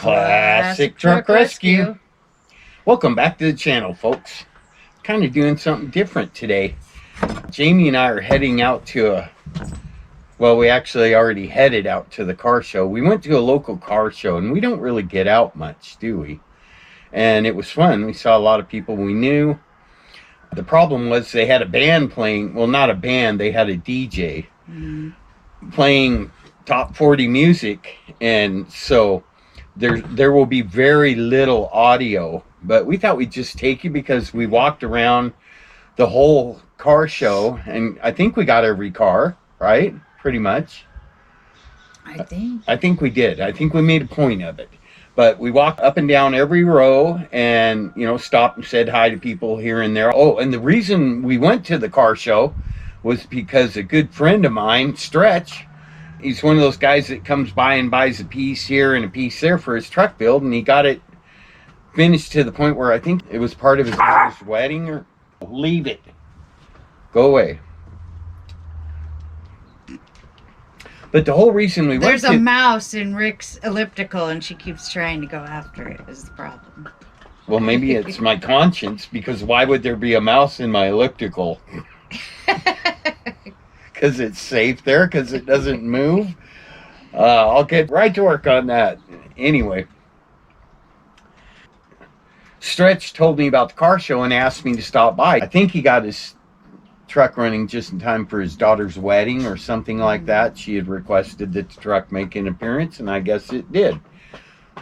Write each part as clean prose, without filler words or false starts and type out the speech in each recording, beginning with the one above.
Classic Truck Rescue. Welcome back to the channel, folks. Kind of doing something different today. Jamie and I are heading out to we actually already headed out to the car show. We went to a local car show, and we don't really get out much, do we? And it was fun. We saw a lot of people we knew. The problem was they had a band playing. Well, not a band. They had a DJ playing top 40 music, and so there will be very little audio. But we thought we'd just take you because we walked around the whole car show, and I think we got every car, right? Pretty much. I think we did. I think we made a point of it. But we walked up and down every row and, stopped and said hi to people here and there. Oh, and the reason we went to the car show was because a good friend of mine, Stretch, he's one of those guys that comes by and buys a piece here and a piece there for his truck build, and he got it finished to the point where I think it was part of his daughter's wedding. Or leave it. Go away. But the whole reason we There's a mouse in Rick's elliptical, and she keeps trying to go after it, is the problem. Well, maybe it's my conscience, because why would there be a mouse in my elliptical? Because it's safe there, because it doesn't move. I'll get right to work on that. Anyway. Stretch told me about the car show and asked me to stop by. I think he got his truck running just in time for his daughter's wedding or something like that. She had requested that the truck make an appearance, and I guess it did.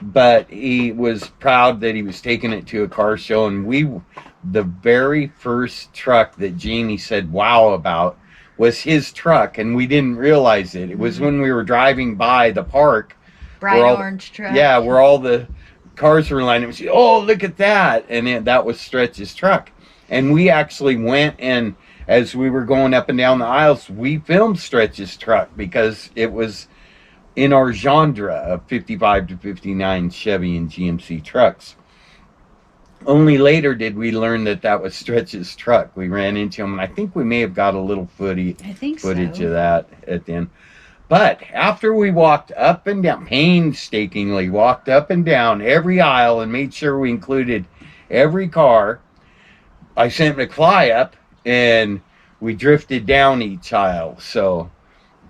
But he was proud that he was taking it to a car show, and the very first truck that Jamie said wow about was his truck, and we didn't realize it. It was when we were driving by the park. Bright orange truck. Yeah, where all the cars were lined up. She, oh, look at that. And that was Stretch's truck. And we actually went, and as we were going up and down the aisles, we filmed Stretch's truck because it was in our genre of 55 to 59 Chevy and GMC trucks. Only later did we learn that was Stretch's truck. We ran into him, and I think we may have got a little footage of that at the end. But after we walked up and down, painstakingly walked up and down every aisle and made sure we included every car, I sent McFly up, and we drifted down each aisle. So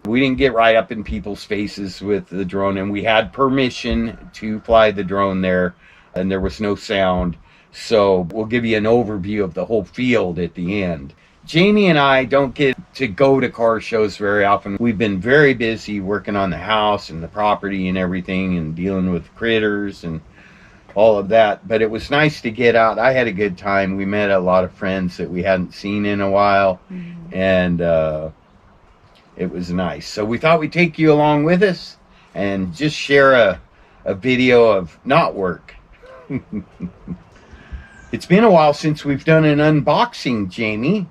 we didn't get right up in people's faces with the drone, and we had permission to fly the drone there, and there was no sound. So we'll give you an overview of the whole field at the end. Jamie and I don't get to go to car shows very often. We've been very busy working on the house and the property and everything, and dealing with critters and all of that. But it was nice to get out. I had a good time. We met a lot of friends that we hadn't seen in a while, and it was nice. So we thought we'd take you along with us and just share a video of not work. It's been a while since we've done an unboxing, Jamie.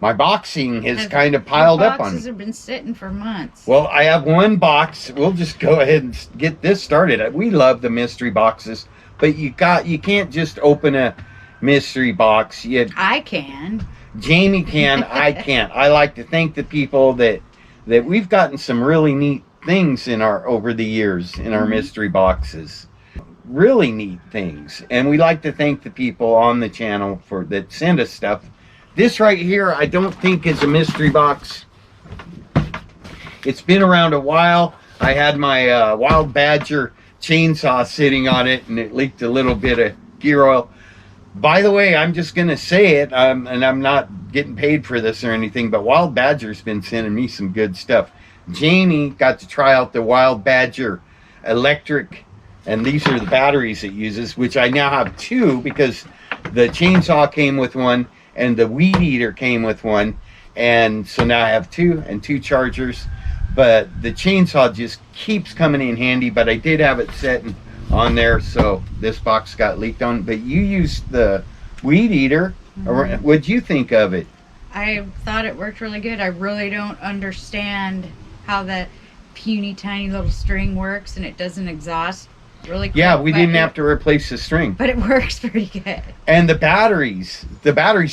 My boxing has kind of piled up on me. Boxes have been sitting for months. Well, I have one box. We'll just go ahead and get this started. We love the mystery boxes, but you can't just open a mystery box. I can. Jamie can. I can't. I like to thank the people that we've gotten some really neat things over the years in our mystery boxes. Really neat things, and we like to thank the people on the channel that send us stuff. This right here, I don't think is a mystery box. It's been around a while. I had my Wild Badger chainsaw sitting on it, and it leaked a little bit of gear oil. By the way, I'm just going to say it, and I'm not getting paid for this or anything, but Wild Badger's been sending me some good stuff. Jamie got to try out the Wild Badger electric, and these are the batteries it uses, which I now have two because the chainsaw came with one, and the weed eater came with one, and so now I have two chargers. But the chainsaw just keeps coming in handy. But I did have it set on there, so this box got leaked on. But you used the weed eater. What'd you think of it? I thought it worked really good. I really don't understand how that puny tiny little string works, and it doesn't exhaust really quick. Yeah, we didn't have to replace the string. But it works pretty good. And the batteries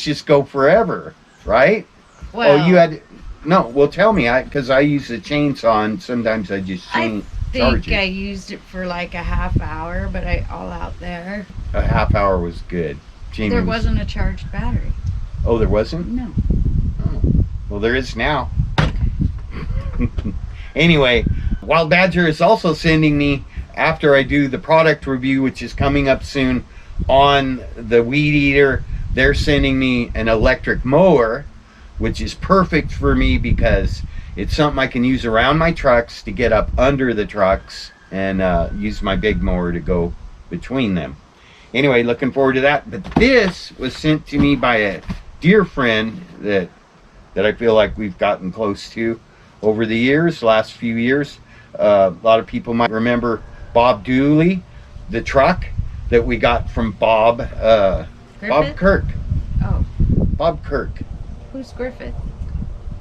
just go forever, right? Well, you had... No, well, tell me, because I use the chainsaw, and sometimes I just change. charge I it. used it for like a half hour, but all out there. A half hour was good. Jamie There wasn't a charged battery. Oh, there wasn't? No. Oh. Well, there is now. Anyway, Wild Badger is also sending me, after I do the product review, which is coming up soon, on the weed eater, they're sending me an electric mower, which is perfect for me because it's something I can use around my trucks to get up under the trucks and use my big mower to go between them. Anyway, looking forward to that. But this was sent to me by a dear friend that I feel like we've gotten close to over the years, last few years. A lot of people might remember Bob Dooley, the truck that we got from Bob Kirk. Oh. Bob Kirk. Who's Griffith?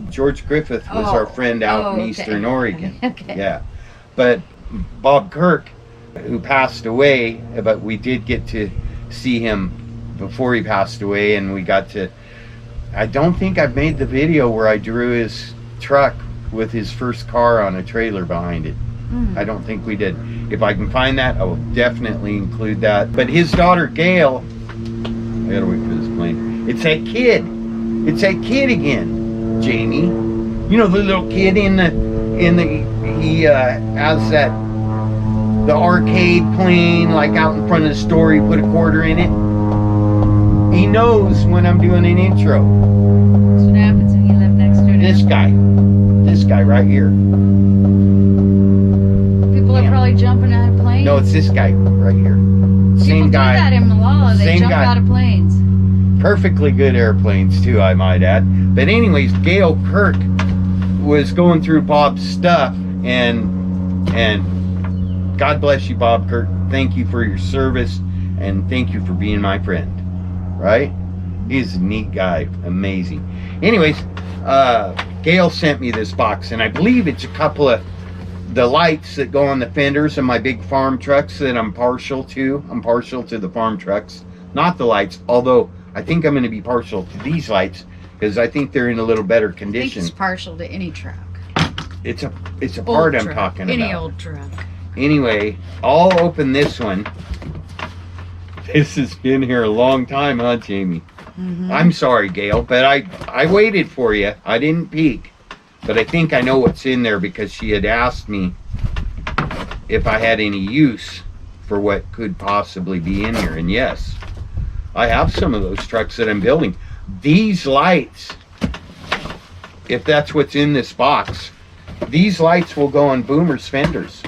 George Griffith was our friend out in okay. Eastern Oregon. Okay. Yeah. But Bob Kirk, who passed away, but we did get to see him before he passed away, and we got to, I don't think I've made the video where I drew his truck with his first car on a trailer behind it. I don't think we did. If I can find that, I will definitely include that. But his daughter Gail, I gotta wait for this plane. It's that kid. It's that kid again, Jamie. You know the little kid in the he has that the arcade plane like out in front of the store. He put a quarter in it. He knows when I'm doing an intro. That's what happens when you live next to This guy right here. People are probably jumping out of planes. No, it's this guy right here. Same People guy. do that in Molalla. They Same jump guy. out of planes. Perfectly good airplanes too, I might add. But anyways, Gail Kirk was going through Bob's stuff, and God bless you, Bob Kirk. Thank you for your service, and thank you for being my friend. Right? He's a neat guy, amazing. Anyways, Gail sent me this box, and I believe it's a couple of the lights that go on the fenders of my big farm trucks that I'm partial to. I'm partial to the farm trucks, not the lights, although I think I'm going to be partial to these lights because I think they're in a little better I think condition. it's partial to any truck. It's a part I'm truck. talking Any about. old truck. Anyway, I'll open this one. This has been here a long time, huh, Jamie? I'm sorry, Gail, but I waited for you. I didn't peek. But I think I know what's in there because she had asked me if I had any use for what could possibly be in here. And yes, I have some of those trucks that I'm building. These lights, if that's what's in this box, these lights will go on Boomer's fenders.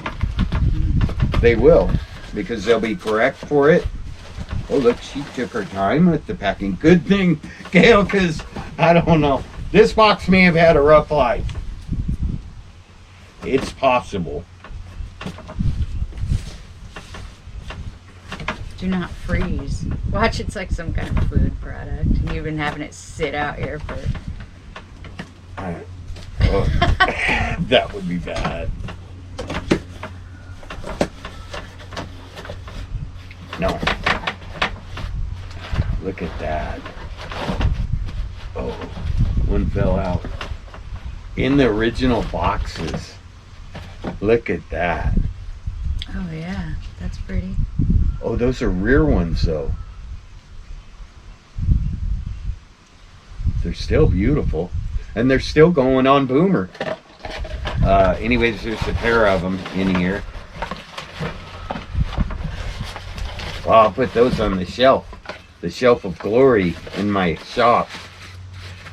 They will, because they'll be correct for it. Oh, look, she took her time with the packing. Good thing, Gail, because I don't know. This box may have had a rough life. It's possible. Do not freeze. Watch, it's like some kind of food product. And you've been having it sit out here for... That would be bad. No. Look at that. Oh, one fell out. In the original boxes. Look at that. Oh yeah, that's pretty. Oh, those are rear ones though. They're still beautiful. And they're still going on Boomer. Anyways, there's a pair of them in here. Well, I'll put those on the shelf of glory in my shop.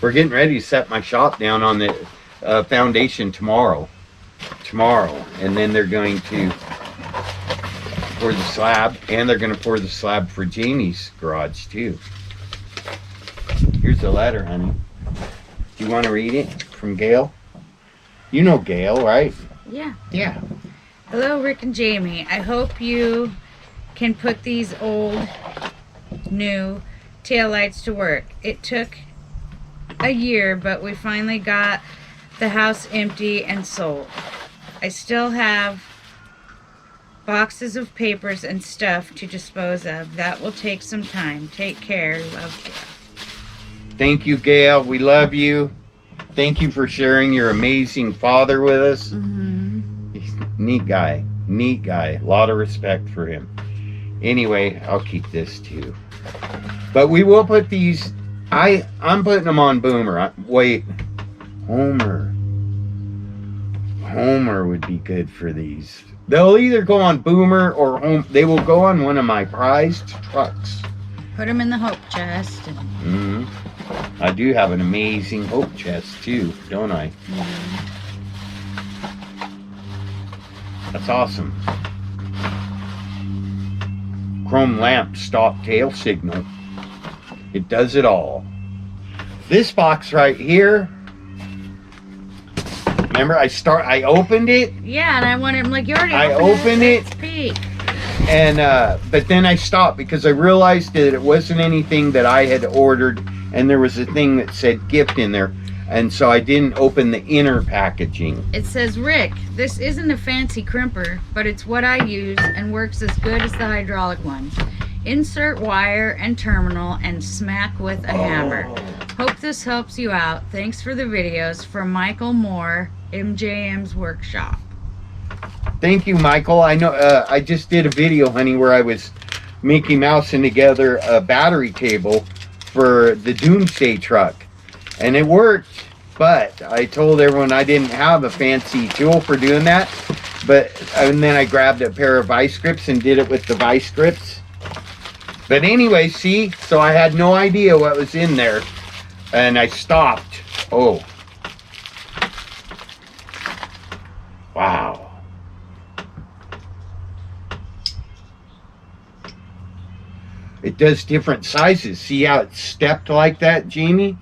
We're getting ready to set my shop down on the foundation tomorrow, and then they're going to pour the slab, and they're going to pour the slab for Jamie's garage too. Here's the letter, honey. Do you want to read it from Gail? You know Gail, right? Yeah. Yeah. Hello, Rick and Jamie. I hope you can put these old, new taillights to work. It took a year, but we finally got the house empty and sold. I still have boxes of papers and stuff to dispose of. That will take some time. Take care. Love, Gail. Thank you, Gail. We love you. Thank you for sharing your amazing father with us. Neat guy. Neat guy. A lot of respect for him. Anyway, I'll keep this too. But we will put these. I'm putting them on Boomer. Wait. Homer. Homer would be good for these. They'll either go on Boomer or Home. They will go on one of my prized trucks. Put them in the hope chest. And... I do have an amazing hope chest too, don't I? That's awesome. Chrome lamp stop tail signal. It does it all. This box right here. Remember, I opened it. Yeah, and I wanted, I'm like, you already opened it. Let's peek. And but then I stopped because I realized that it wasn't anything that I had ordered, and there was a thing that said gift in there, and so I didn't open the inner packaging. It says, Rick, this isn't a fancy crimper, but it's what I use and works as good as the hydraulic ones. Insert wire and terminal and smack with a hammer. Hope this helps you out. Thanks for the videos. From Michael Moore, MJM's Workshop. Thank you, Michael. I know I just did a video, honey, where I was Mickey Mousing together a battery cable for the Doomsday truck, and it worked. But I told everyone I didn't have a fancy tool for doing that. And then I grabbed a pair of vice grips and did it with the vice grips. But anyway, see, so I had no idea what was in there, and I stopped. Oh, wow. It does different sizes. See how it's stepped like that, Jamie?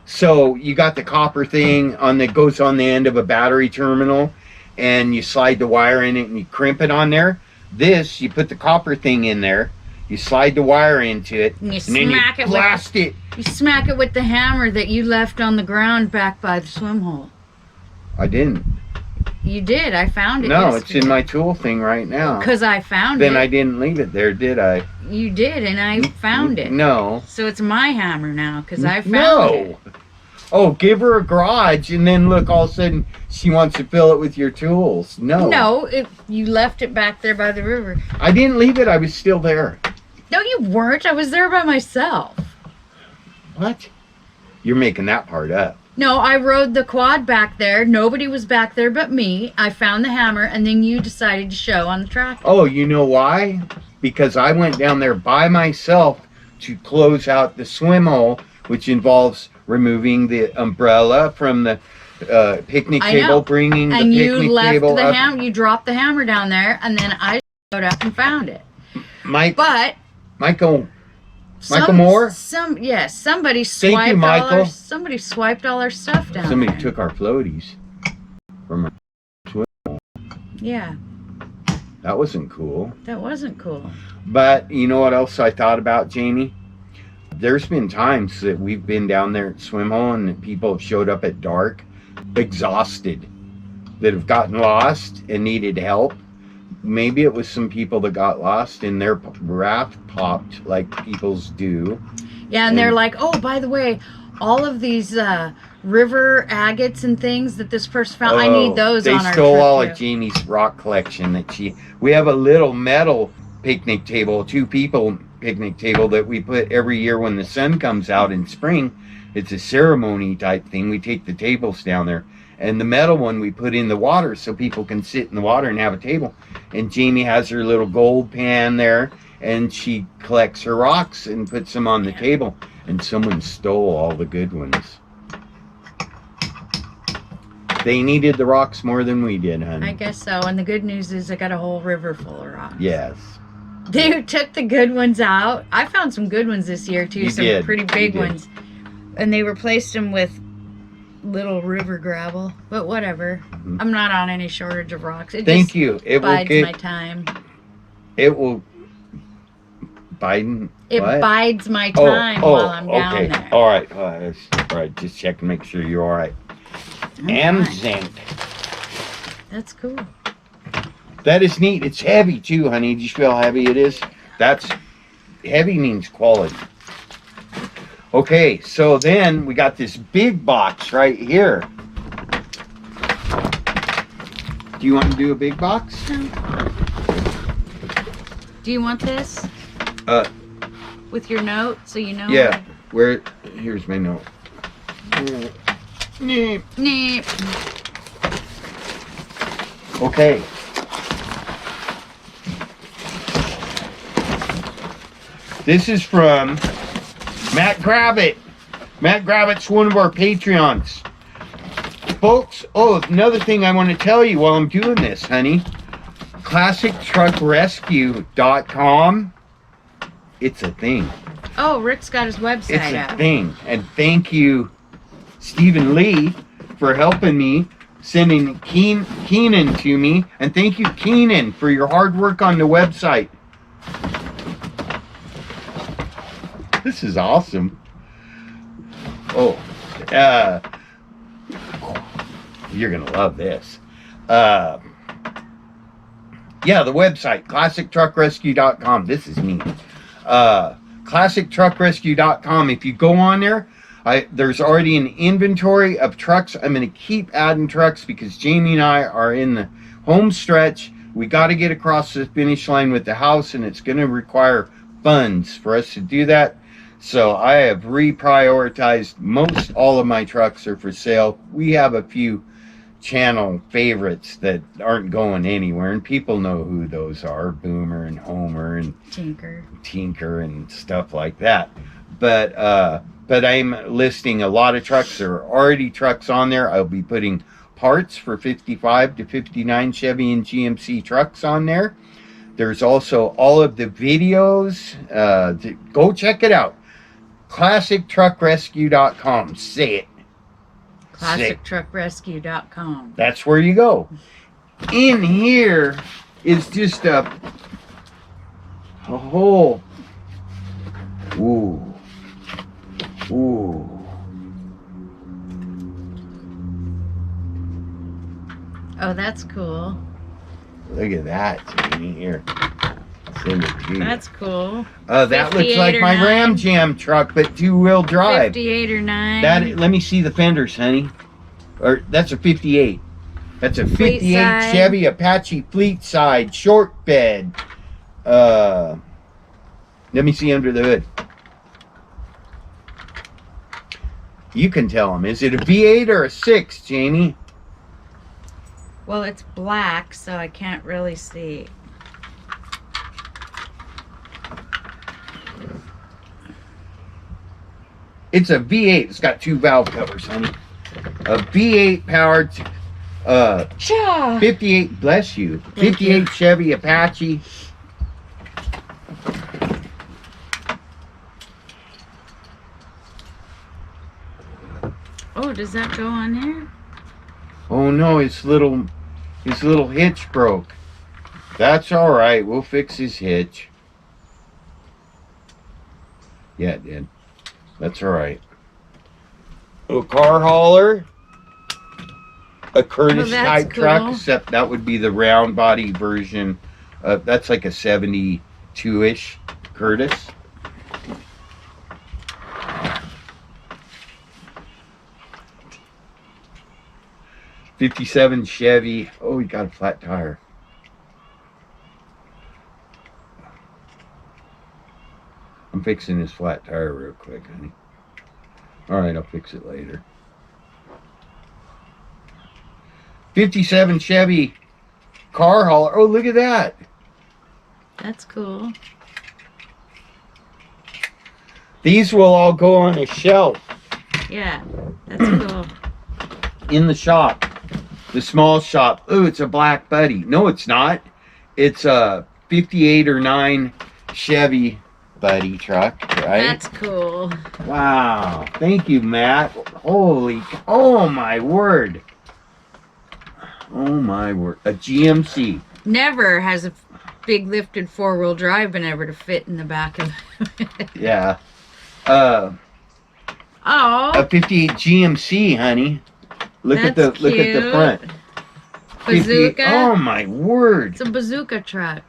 So you got the copper thing on that goes on the end of a battery terminal, and you slide the wire in it and you crimp it on there. This, you put the copper thing in there, you slide the wire into it, and then you blast it. You smack it with the hammer that you left on the ground back by the swim hole. I didn't. You did. I found it. No, yesterday. It's in my tool thing right now. Because I found it. Then I didn't leave it there, did I? You did, and I found it. No. So it's my hammer now, because I found it. Oh, give her a garage, and then look, all of a sudden, she wants to fill it with your tools. No. No, you left it back there by the river. I didn't leave it. I was still there. No, you weren't. I was there by myself. What? You're making that part up. No, I rode the quad back there. Nobody was back there but me. I found the hammer, and then you decided to show on the tractor. Oh, you know why? Because I went down there by myself to close out the swim hole, which involves removing the umbrella from the picnic table, bringing the picnic table up. And you dropped the hammer down there, and then I showed up and found it. Michael Moore? Somebody swiped all our stuff down Somebody there. took our floaties from our swim hole. Yeah. That wasn't cool. That wasn't cool. But you know what else I thought about, Jamie? There's been times that we've been down there at swim hole and people have showed up at dark, exhausted, that have gotten lost and needed help. Maybe it was some people that got lost and their raft popped like people's do. Yeah, and they're like, oh, by the way, all of these river agates and things that this person found, I need those on our trip. They stole all of Jamie's rock collection we have a little metal picnic table, 2 people picnic table that we put every year when the sun comes out in spring. It's a ceremony type thing. We take the tables down there. And the metal one we put in the water so people can sit in the water and have a table. And Jamie has her little gold pan there, and she collects her rocks and puts them on the table. And someone stole all the good ones. They needed the rocks more than we did, honey. I guess so. And the good news is I got a whole river full of rocks. Yes. They took the good ones out. I found some good ones this year, too. Some pretty big ones. And they replaced them with little river gravel, but whatever. I'm not on any shortage of rocks. Thank you. It bides my time. It will Biden. It bides my time while I'm down there. All right. All right. Just check and make sure you're all right. And zinc. That's cool. That is neat. It's heavy too, honey. Do you feel how heavy it is? That's heavy means quality. Okay, so then we got this big box right here. Do you want to do a big box? No. Do you want this? With your note, so you know. Yeah. Where? Here's my note. Neep. Neat. Okay. This is from Matt Gravitt. Matt Gravitt's one of our Patreons. Folks, oh, another thing I want to tell you while I'm doing this, honey. ClassicTruckRescue.com. It's a thing. Oh, Rick's got his website It's a up. thing. And thank you, Stephen Lee, for helping me, sending Keenan to me. And thank you, Keenan, for your hard work on the website. This is awesome. Oh, you're going to love this. Yeah, the website, ClassicTruckRescue.com. This is neat. ClassicTruckRescue.com. If you go on there, there's already an inventory of trucks. I'm going to keep adding trucks because Jamie and I are in the home stretch. We got to get across the finish line with the house, and it's going to require funds for us to do that. So I have reprioritized. Most all of my trucks are for sale. We have a few channel favorites that aren't going anywhere, and people know who those are: Boomer and Homer and Tinker and stuff like that. But I'm listing a lot of trucks. There are already trucks on there. I'll be putting parts for 55 to 59 Chevy and GMC trucks on there. There's also all of the videos. Go check it out. ClassicTruckRescue.com. Say it. ClassicTruckRescue.com. That's where you go. In here is just a whole. Ooh. Oh, that's cool. Look at that, Jamie. Here. Send it to you. That's cool. That looks like my 9. Ram Jam truck, but two-wheel drive. 58 or 9. Let me see the fenders, honey. Or that's a 58. That's a 58 Fleet Chevy Apache fleet side short bed. Let me see under the hood. You can tell them. Is it a V8 or a 6, Jamie? Well, it's black, so I can't really see. It's a V8. It's got 2 valve covers, honey. A V8 powered 58, bless you, 58 Chevy Apache. Oh, does that go on there? Oh no, his little hitch broke. That's all right. We'll fix his hitch. Yeah, it did. That's all right. A car hauler. A Curtis type cool. truck, except that would be the round body version. That's like a 72-ish Curtis. '57 Chevy. Oh, he got a flat tire. I'm fixing his flat tire real quick, honey. All right, I'll fix it later. '57 Chevy car hauler. Oh, look at that. That's cool. These will all go on a shelf Yeah, that's cool. in the shop. The small shop. Oh, it's a black buddy. No, it's not. It's a 58 or 9 Chevy buddy truck, right? That's cool. Wow. Thank you, Matt. Holy, oh my word. Oh my word. A GMC. Never has a big lifted 4-wheel drive been able to fit in the back of it. Yeah. Oh, A 58 GMC, honey. Look at the front. 58 Bazooka. Oh my word. It's a bazooka truck.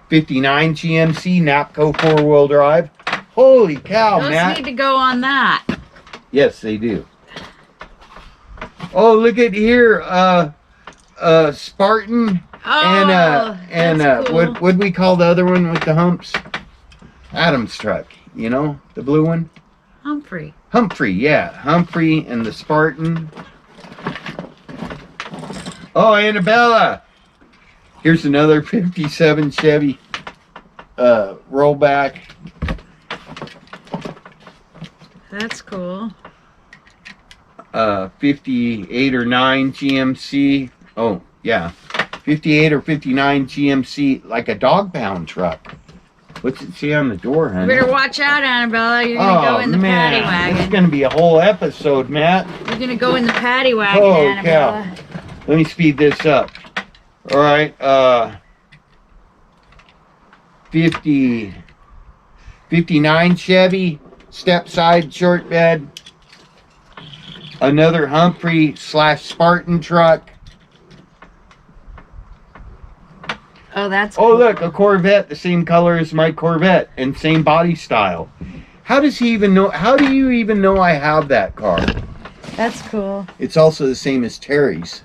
59 GMC Napco 4-wheel drive. Holy cow, Those Matt. need to go on that. Yes, they do. Oh, look at here. Spartan and that's cool. what we call the other one with the humps? Adam's truck. You know, the blue one. Humphrey. Humphrey, yeah, Humphrey and the Spartan. Oh, Annabella. Here's another 57 Chevy rollback. That's cool. 58 or 9 GMC. Oh, yeah. 58 or 59 GMC, like a dog pound truck. What's it say on the door, honey? You better watch out, Annabella. You're going to go in the paddy wagon. This is going to be a whole episode, Matt. You're going to go in the paddy wagon, Oh, Annabella. cow. Let me speed this up. All right. 59 Chevy, step side, short bed. Another Humphrey / Spartan truck. Oh, that's cool. Oh, look, a Corvette, the same color as my Corvette and same body style. How does he even know? How do you even know I have that car? That's cool. It's also the same as Terry's.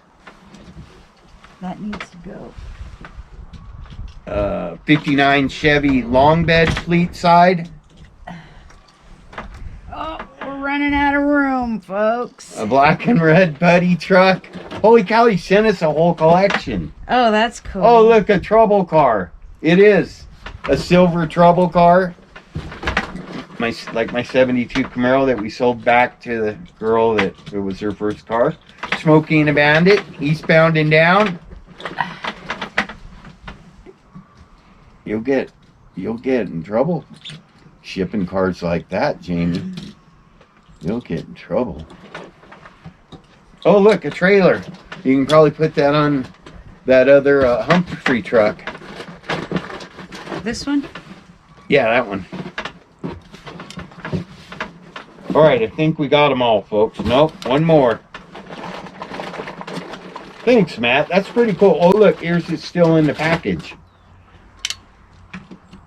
That needs to go. 59 Chevy long bed fleet side. Oh, we're running out of room, folks. A black and red buddy truck. Holy cow, he sent us a whole collection. Oh, that's cool. Oh, look, a trouble car. It is a silver trouble car. Like my 72 Camaro that we sold back to the girl that it was her first car. Smokey and a Bandit, eastbound and down. You'll get in trouble shipping cars like that, Jamie. You'll get in trouble. Oh, look, a trailer. You can probably put that on that other Humphrey truck. This one? Yeah, that one. All right, I think we got them all, folks. Nope, one more. Thanks, Matt. That's pretty cool. Oh, look, here's it still in the package.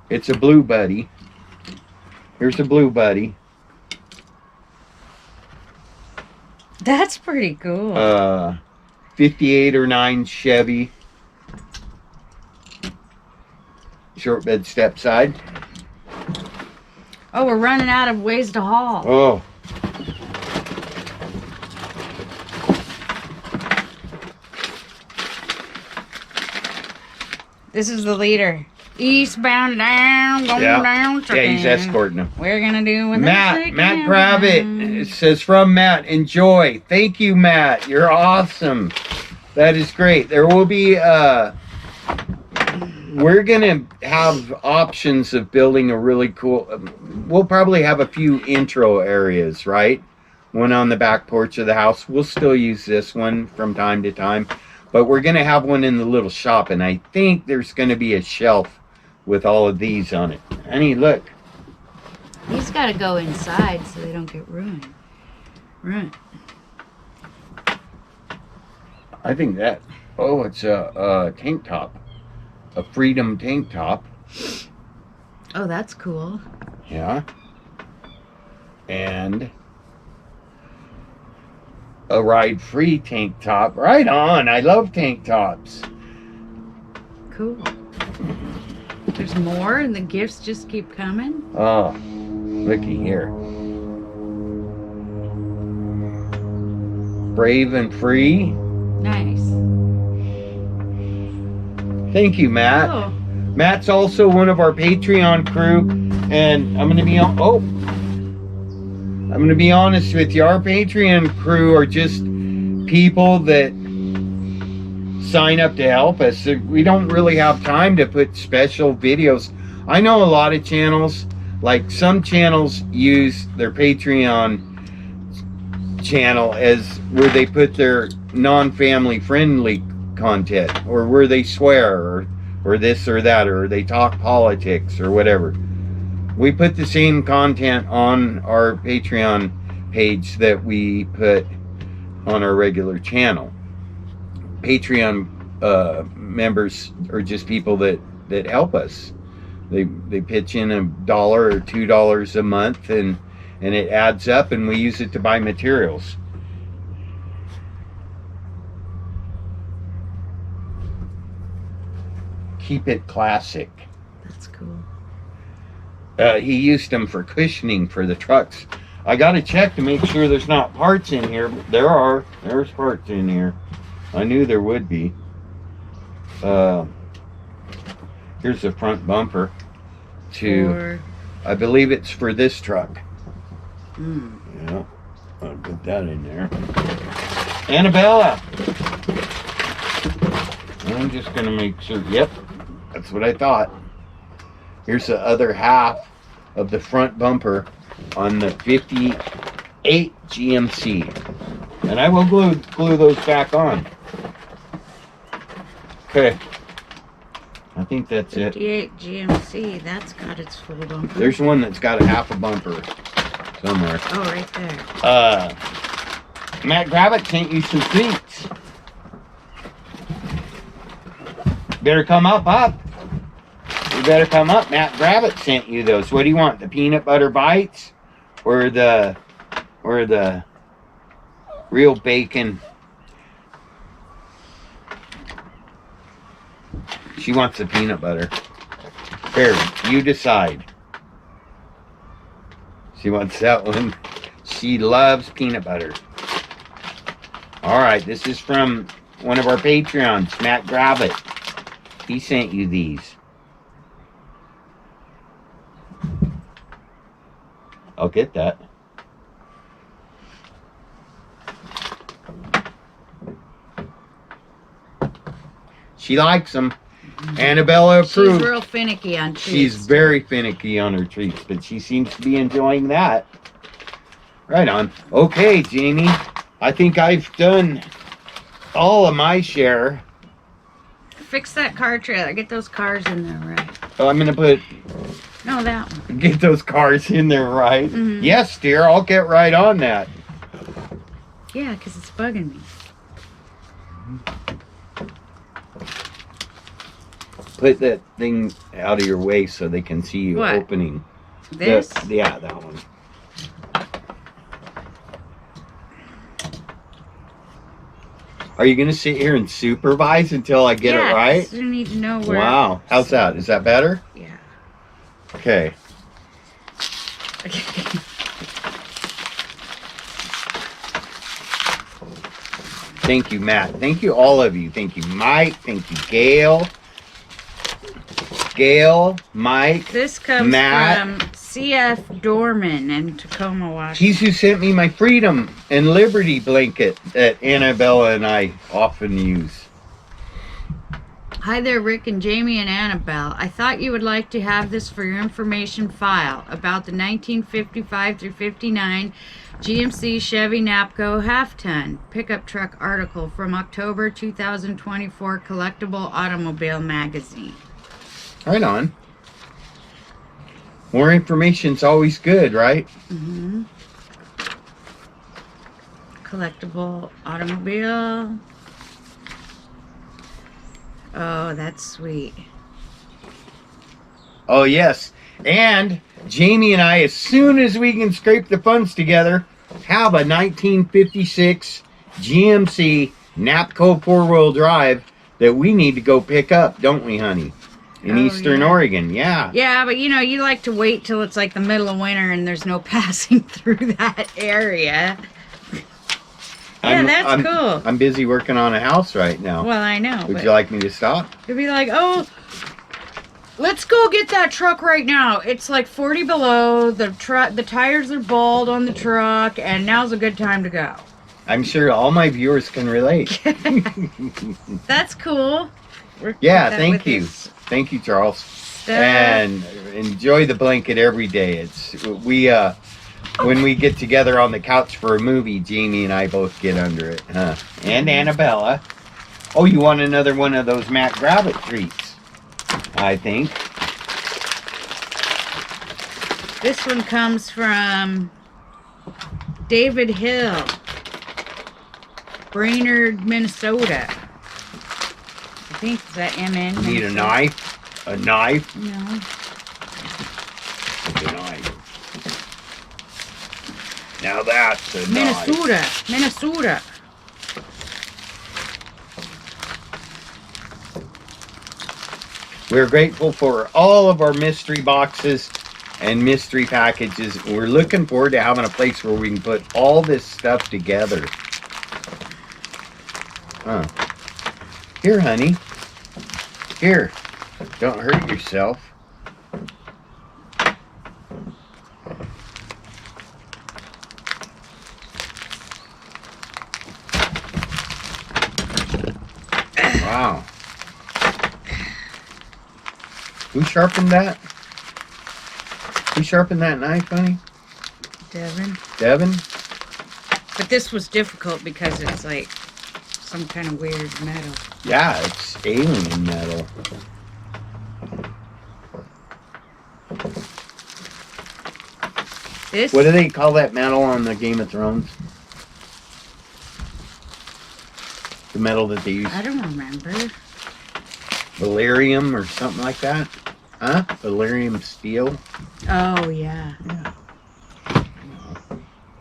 It's a blue buddy. Here's a blue buddy. That's pretty cool. 58 or 9 Chevy. Short bed step side. Oh, we're running out of ways to haul. Oh. This is the leader. Eastbound down, going down. Yeah, he's escorting him. We're gonna do with Matt Gravett. It says from Matt, enjoy. Thank you, Matt. You're awesome. That is great. There will be we're gonna have options of building a really cool we'll probably have a few intro areas, right? One on the back porch of the house. We'll still use this one from time to time, but we're gonna have one in the little shop, and I think there's gonna be a shelf with all of these on it. Honey, look. These gotta go inside so they don't get ruined. Right. I think that, oh, it's a tank top. A Freedom tank top. Oh, that's cool. Yeah. And a Ride Free tank top. Right on. I love tank tops. Cool. There's more and the gifts just keep coming. Oh, looky here. Brave and Free. Nice. Thank you, Matt. Oh. Matt's also one of our Patreon crew, and I'm gonna be honest with you. Our Patreon crew are just people that sign up to help us. We don't really have time to put special videos. I know a lot of channels, like some channels use their Patreon channel as where they put their non-family friendly content, or where they swear, or this or that, or they talk politics or whatever. We put the same content on our Patreon page that we put on our regular channel. Patreon members are just people that help us. They pitch in $1 or $2 a month, and it adds up, and we use it to buy materials. keep it classic. That's cool. He used them for cushioning for the trucks. I got to check to make sure there's not parts in here. But there's parts in here. I knew there would be. Here's the front bumper. I believe it's for this truck. Yeah, I'll put that in there. Annabella. I'm just gonna make sure. Yep, that's what I thought. Here's the other half of the front bumper on the 58 GMC. And I will glue those back on. Okay. I think that's it. 58 GMC, that's got its full bumper. There's one that's got a half a bumper somewhere. Oh, right there. Matt Gravitt sent you some treats. Better come up. You better come up. Matt Gravitt sent you those. What do you want? The peanut butter bites or the real bacon? She wants the peanut butter. Here, you decide. She wants that one. She loves peanut butter. All right, this is from one of our Patreons, Matt Gravitt. He sent you these. I'll get that. She likes them. Annabella approved. She's real finicky on treats. She's very finicky on her treats, but she seems to be enjoying that. Right on. Okay, Jamie. I think I've done all of my share. Fix that car trailer. Get those cars in there right. Oh, I'm going to put... No, that one. Get those cars in there right. Mm-hmm. Yes, dear. I'll get right on that. Yeah, because it's bugging me. Put that thing out of your way so they can see you What? opening. This? Yeah, that one. Are you going to sit here and supervise until I get it right? You need to know where. Wow. How's that? Is that better? Yeah. Okay. Thank you, Matt. Thank you, all of you. Thank you, Mike. Thank you, Gail. Mike. This comes Matt. from CF Dorman in Tacoma, Washington. He's who sent me my Freedom and Liberty blanket that Annabella and I often use. Hi there, Rick and Jamie and Annabelle. I thought you would like to have this for your information file about the 1955 through 59 GMC Chevy Napco half-ton pickup truck article from October 2024 Collectible Automobile Magazine. Right on. More information's always good, right? Mm-hmm. Collectible automobile. Oh, that's sweet. Oh, yes. And Jamie and I, as soon as we can scrape the funds together, have a 1956 GMC Napco four-wheel drive that we need to go pick up, don't we, honey? In Eastern Oregon, yeah. Yeah, but you know, you like to wait till it's like the middle of winter and there's no passing through that area. Yeah, that's cool. I'm busy working on a house right now. Well, I know. Would you like me to stop? You'd be like, oh, let's go get that truck right now. It's like 40 below. The tires are bald on the truck, and now's a good time to go. I'm sure all my viewers can relate. That's cool. Yeah, thank you. Thank you, Charles. And enjoy the blanket every day. When we get together on the couch for a movie, Jamie and I both get under it, huh? And Annabella. Oh, you want another one of those Matt Gravitt treats, I think. This one comes from David Hill, Brainerd, Minnesota. I think it's that MN. Need a knife? A knife? No. A knife. Now that's a knife. Minnesota. We're grateful for all of our mystery boxes and mystery packages. We're looking forward to having a place where we can put all this stuff together. Here, honey. Here. Don't hurt yourself. Wow. Who sharpened that? Who sharpened that knife, honey? Devin. Devin? But this was difficult because it's like some kind of weird metal. Yeah, it's alien metal. This. What do they call that metal on the Game of Thrones? The metal that they use? I don't remember. Valerium or something like that? Huh? Valerium steel? Oh, yeah. Yeah.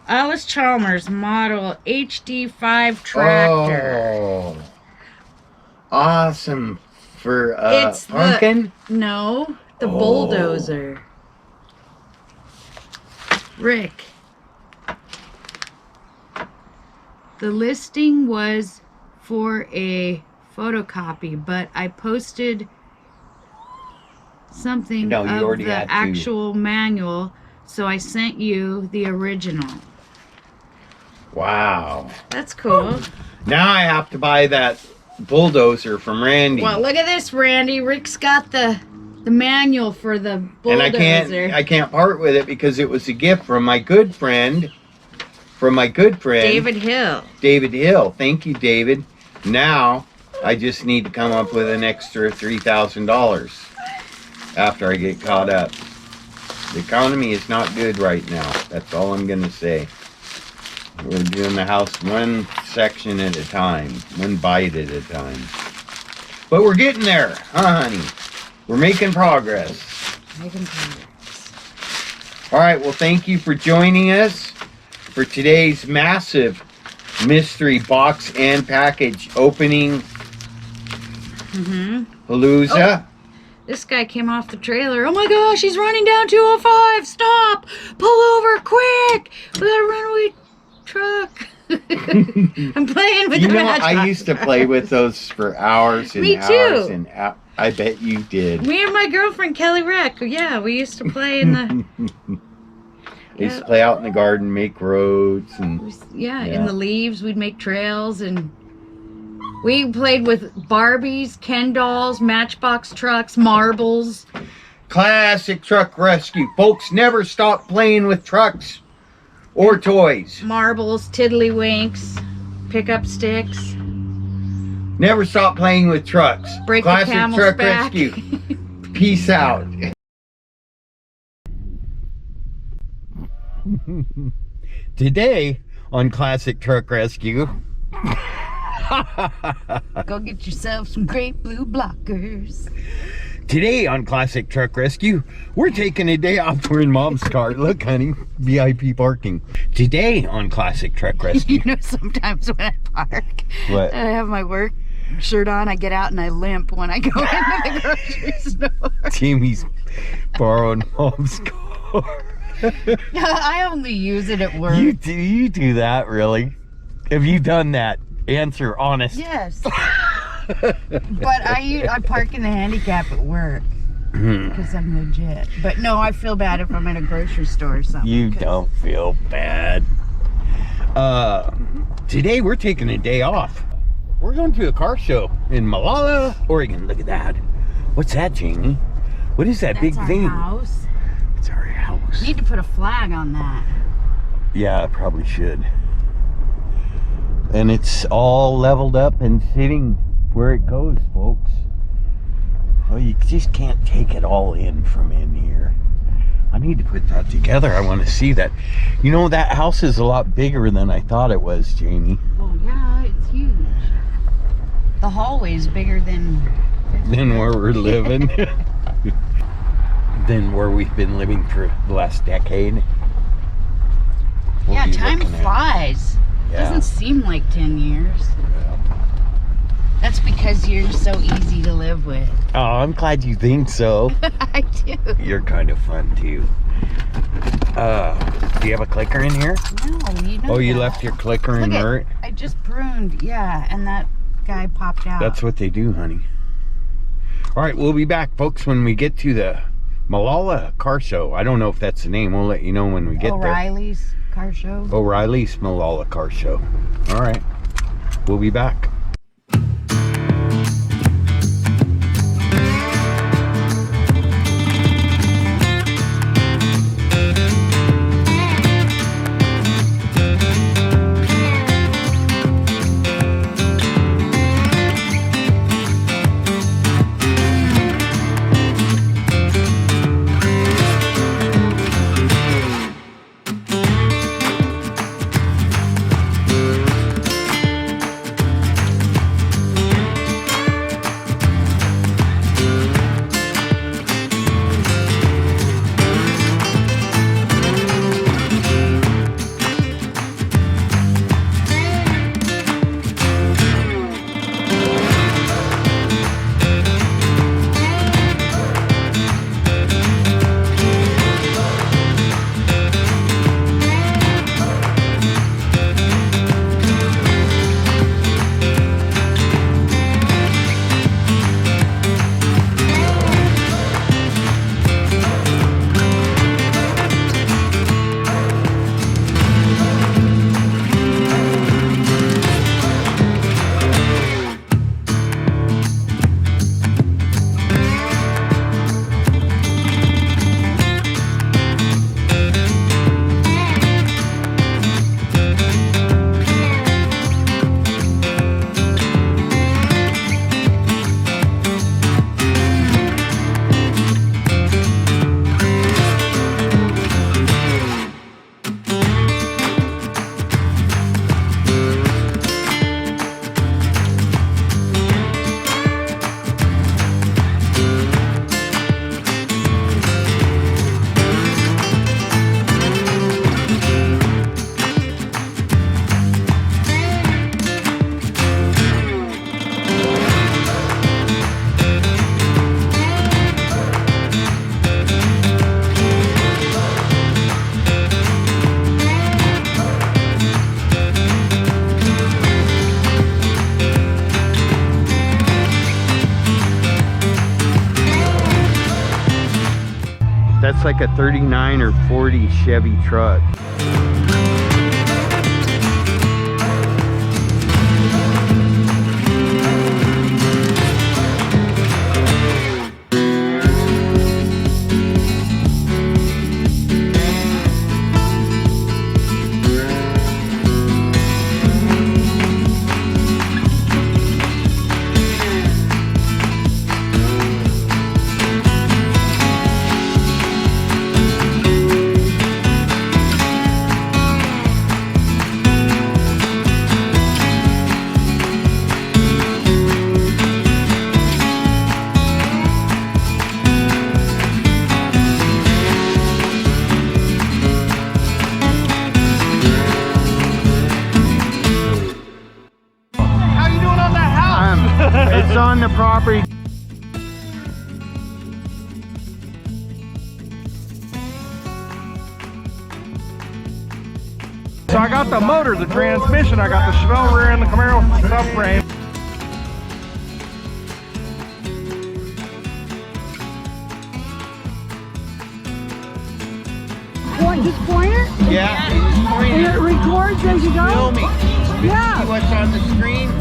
Alice Chalmers model HD5 tractor. Oh. Awesome. For It's pumpkin? No, the bulldozer. Rick. The listing was for a photocopy, but I posted something No, you of already the had to. actual manual, so I sent you the original. Wow. That's cool. Now I have to buy that bulldozer from Randy. Well, look at this, Randy. Rick's got the manual for the bulldozer. And I can't part with it because it was a gift from my good friend. David Hill. David Hill. Thank you, David. Now I just need to come up with an extra $3,000 after I get caught up. The economy is not good right now. That's all I'm going to say. We're doing the house one section at a time, one bite at a time. But we're getting there, huh, honey? We're making progress. All right, well, thank you for joining us for today's massive mystery box and package opening palooza. Oh, this guy came off the trailer. Oh my gosh, he's running down 205. Stop! Pull over quick! We got a runaway truck. I'm playing with You the know, matchbox. I used to play with those for hours and Me hours too. and hours. I bet you did. Me and my girlfriend Kelly Reck. Yeah, we used to play in the. I used to play out in the garden, make roads, and In the leaves, we'd make trails, and we played with Barbies, Ken dolls, Matchbox trucks, marbles. classic truck rescue. Folks, never stop playing with trucks or toys. Marbles, tiddlywinks, pickup sticks. Never stop playing with trucks. Break the Classic camel's truck back. rescue. Peace out. Today on Classic Truck Rescue. Go get yourself some great blue blockers. Today on Classic Truck Rescue, we're taking a day off. We're in Mom's car. Look, honey, VIP parking. Today on Classic Truck Rescue. You know, sometimes when I park, What? I have my work shirt on, I get out and I limp when I go into the grocery store. Jamie's borrowing Mom's car. I only use it at work. You do that, really? Have you done that? Answer honest. Yes. But I park in the handicap at work because I'm legit. But no, I feel bad if I'm in a grocery store or something. You don't feel bad. Today we're taking a day off. We're going to a car show in Molalla, Oregon. Look at that. What's that, Jamie? What is that That's big our thing? house. It's our house. Need to put a flag on that. Yeah, I probably should. And it's all leveled up and sitting where it goes, folks. Oh, you just can't take it all in from in here. I need to put that together. I want to see that. You know, that house is a lot bigger than I thought it was, Jamie. Oh yeah, it's huge. The hallway's bigger than Than where we're living. Than where we've been living for the last decade. We'll yeah, be time looking at- flies. Yeah. Doesn't seem like 10 years. That's because you're so easy to live with. Oh, I'm glad you think so. I do. You're kind of fun too. Do you have a clicker in here? No, you know. Oh, you that. left your clicker inert? I just pruned, yeah, and that guy popped out. That's what they do, honey. All right, we'll be back, folks, when we get to the Molalla car show. I don't know if that's the name. We'll let you know when we get O'Reilly's car show. there. O'Reilly's Molalla car show. All right, we'll be back. That's like a 39 or 40 Chevy truck. It's on the property. So I got the motor, the transmission, I got the Chevelle rear and the Camaro subframe. Point, just pointer? Yeah. And it records as you go? Film me. Yeah. See what's on the screen?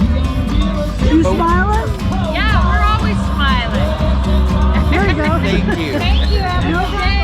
You smiling? Yeah, we're always smiling. There you go. Thank you. Thank you. Have a good day.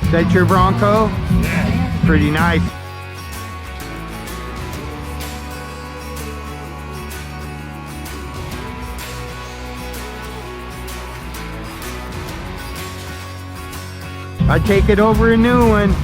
Is that your Bronco? Yeah. Pretty nice. I'd take it over a new one.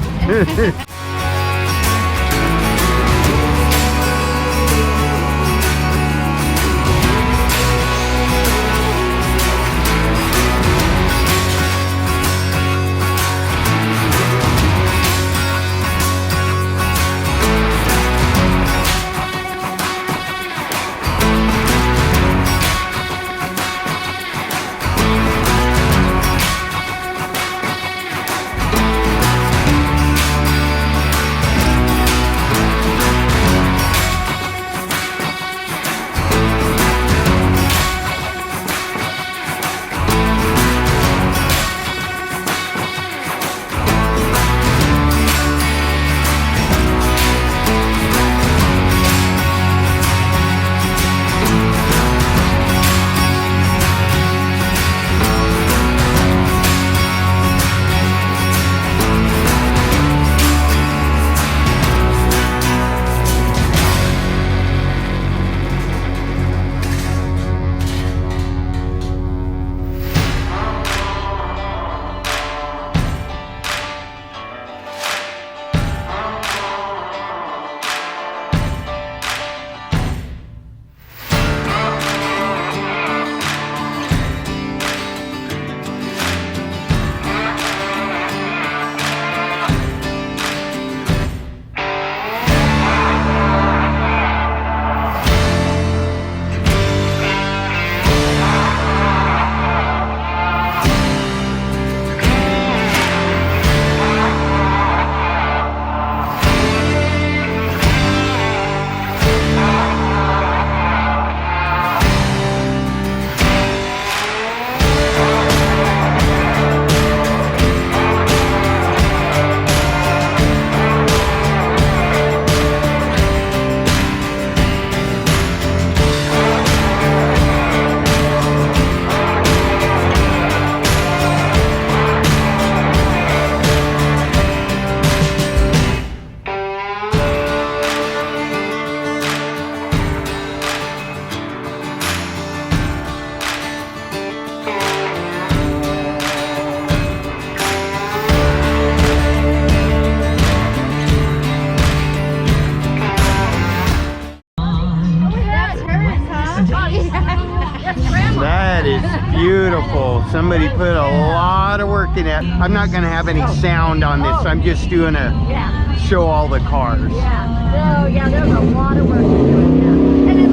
That is beautiful. Somebody put a lot of work in it. I'm not going to have any sound on this. I'm just doing a show all the cars. Yeah. Oh, yeah, there's a lot of work to do. Yeah. And it's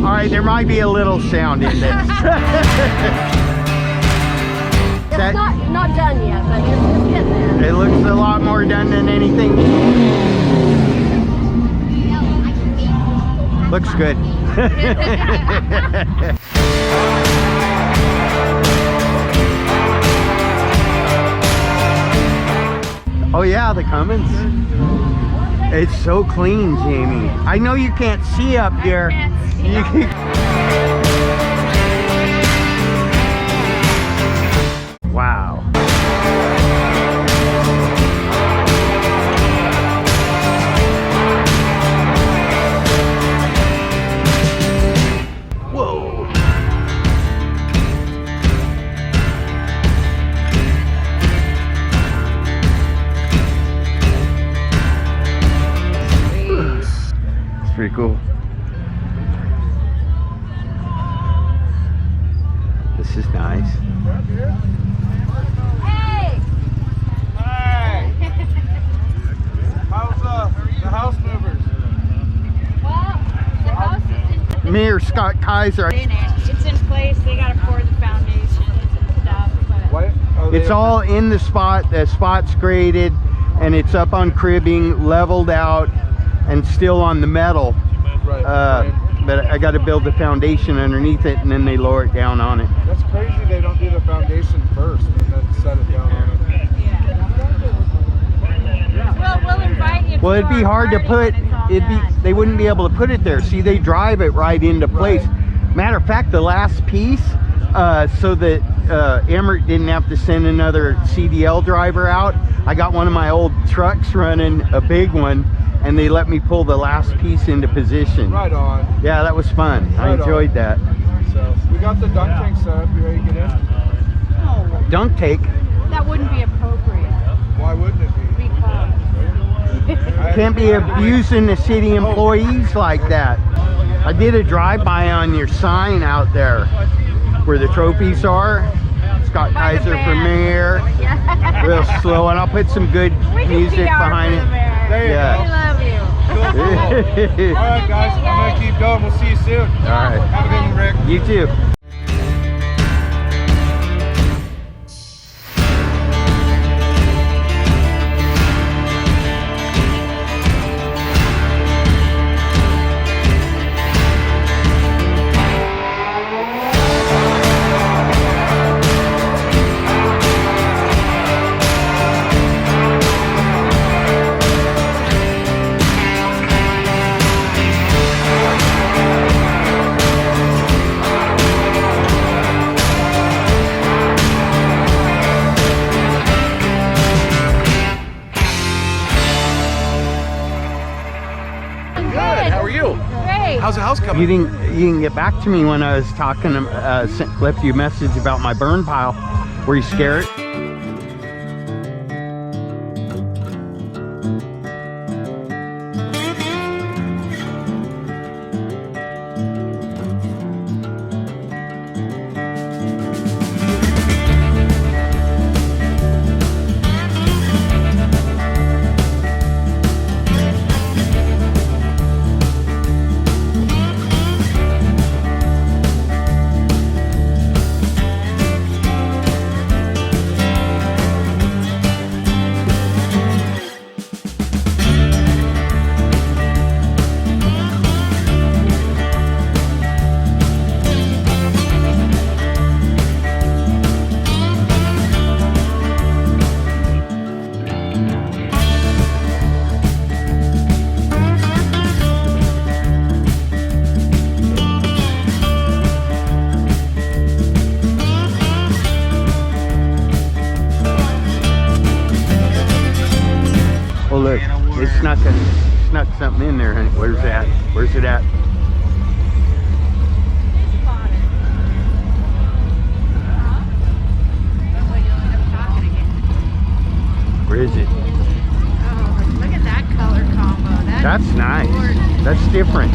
All right, there might be a little sound in this. it's not done yet, but it's getting there. It looks a lot more done than anything. Looks good. Oh yeah, the Cummins. It's so clean, Jamie. I know you can't see up here. Wow. Whoa. It's pretty cool. This is nice. Hey! How's the house movers? Well, the house is Me or Scott Kaiser. in it. It's in place. They gotta pour the foundations and stuff. But What? Oh, It's all in the spot. The spot's graded and it's up on cribbing, leveled out, and still on the metal. right. But I got to build the foundation underneath it and then they lower it down on it. That's crazy. They don't do the foundation first and then set it down on it. well, we'll invite you. Well, it'd be hard to put. They wouldn't be able to put it there. See, they drive it right into place. Right. Matter of fact, the last piece, so that Emmert didn't have to send another CDL driver out, I got one of my old trucks running, a big one, and they let me pull the last piece into position. Right on. Yeah, that was fun. I Right enjoyed that. So we got the dunk tank set up. You ready to get in? No, Dunk take. that wouldn't be appropriate. Why wouldn't it be? Because Can't be abusing the city employees like that. I did a drive-by on your sign out there where the trophies are. Scott By the Kaiser band. Premier. yeah. Real slow, and I'll put some good We can music PR behind for the it. band. There you Yeah. We love you. Cool, cool. All right, guys. I'm gonna keep going. We'll see you soon. All right. Have a good one, Rick. You too. Good. How are you? Great. How's the house coming? You didn't get back to me when I was talking. Left you a message about my burn pile. Were you scared? Oh look, it snuck something in there, honey. Where's that? Where's it at? Where is it? Oh, look at that color combo. That's nice. That's different.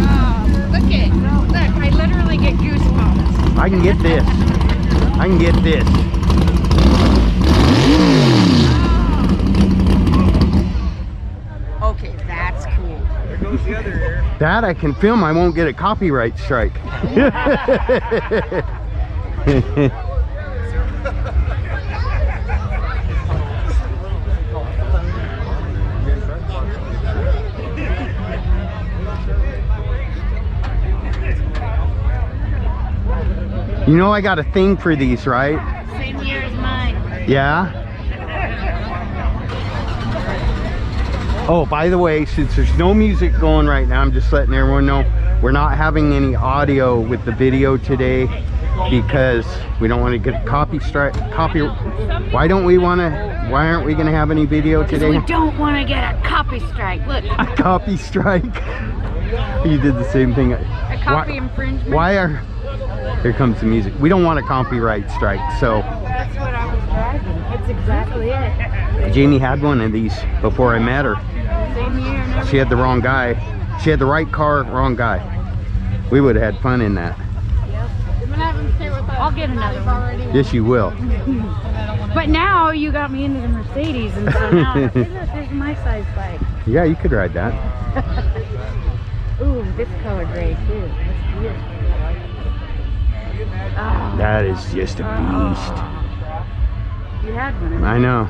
Oh, look it. Look, I literally get goosebumps. I can get this. I can get this. Okay, that's cool. There goes the other ear. That I can film. I won't get a copyright strike. You know I got a thing for these, right? Same year as mine. Yeah? Oh, by the way, since there's no music going right now, I'm just letting everyone know we're not having any audio with the video today because we don't want to get a copy. Why aren't we going to have any video today? We don't want to get a copy strike. Look, A copy strike. You did the same thing. a copy infringement. Here comes the music. We don't want a copyright strike, so That's what I was driving. It's exactly it. Jamie had one of these before I met her. Same year. And She had the wrong guy. She had the right car, wrong guy. We would have had fun in that. I'll get another one. Yes, you will. But now you got me into the Mercedes, and so now hey, look, there's my size bike. Yeah, you could ride that. Ooh, this color gray too. That's beautiful. Oh, That is just a beast. you had one. I know.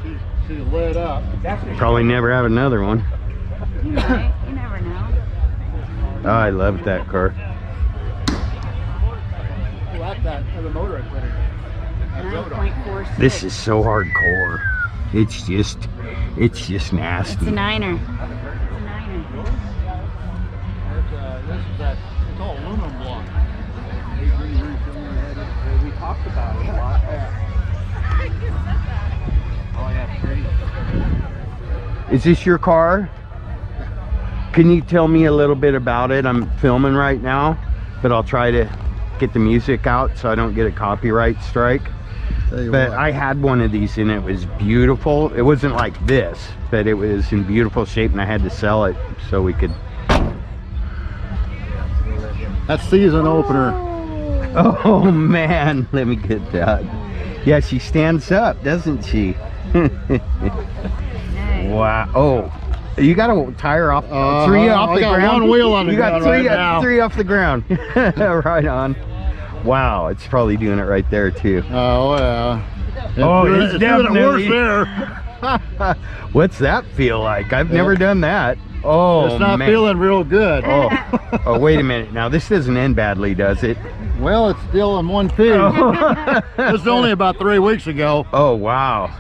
She's lit up. Probably never have another one. You might. You never know. Oh, I love that car. I like that. The motor I put in. 9.46. This is so hardcore. It's just It's a nasty. niner. It's a niner. This is that. It's all aluminum block. talked about it a lot. Oh yeah, pretty. Is this your car? Can you tell me a little bit about it? I'm filming right now, but I'll try to get the music out so I don't get a copyright strike. But I had one of these and it was beautiful. It wasn't like this, but it was in beautiful shape, and I had to sell it so we could. That's season opener. Oh man, let me get that. Yeah, she stands up, doesn't she? Wow. Oh, you got a tire off, three off the ground. One wheel on the you got ground three, right now. three off the ground. Right on. Wow, it's probably doing it right there too. Oh yeah. Oh, it's doing it definitely worse there. What's that feel like? I've never done that. Oh, It's not man. feeling real good. Oh, oh, wait a minute. Now this doesn't end badly, does it? Well, it's still in one piece. This is only about 3 weeks ago. Oh wow.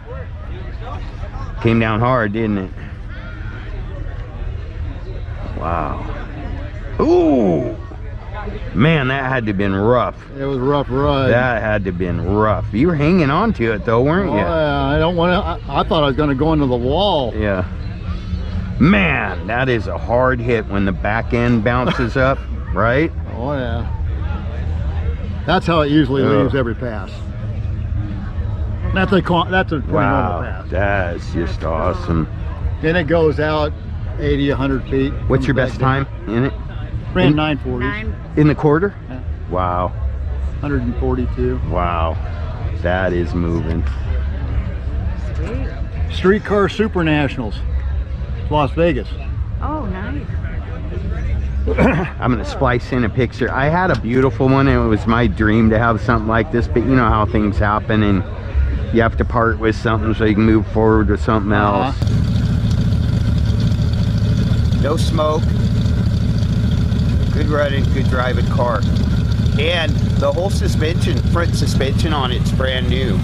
Came down hard, didn't it? Wow. Ooh. Man, that had to have been rough. It was a rough ride. That had to have been rough. You were hanging on to it though, weren't you? I don't want to. I thought I was going to go into the wall. Yeah. Man, that is a hard hit when the back end bounces up, right? Oh yeah. That's how it usually leaves every pass. That's a pretty normal Wow, pass. that's just awesome. Then it goes out 80, 100 feet. What's your best time in it? Ran 940s. In the quarter? Yeah. Wow. 142. Wow. That is moving. Streetcar Super Nationals, Las Vegas. Oh, nice. I'm gonna splice in a picture. I had a beautiful one and it was my dream to have something like this, but you know how things happen and you have to part with something so you can move forward with something else. No smoke. Good running, good driving car. And the whole suspension, front suspension on it's brand new.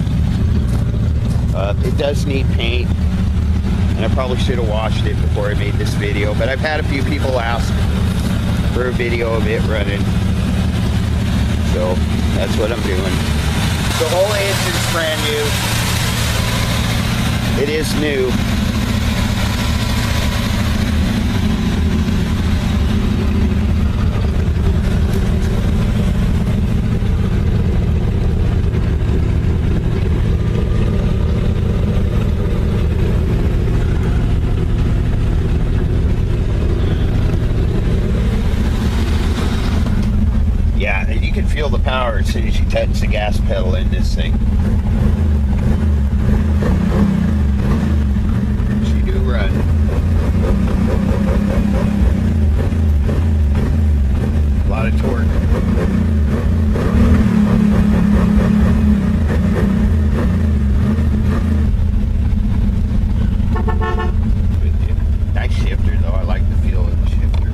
It does need paint, and I probably should have washed it before I made this video, but I've had a few people ask for a video of it running, so that's what I'm doing. The whole engine's brand new. It is new. Feel the power as soon as you touch the gas pedal in this thing. She do run. A lot of torque. Nice shifter though. I like the feel of the shifter.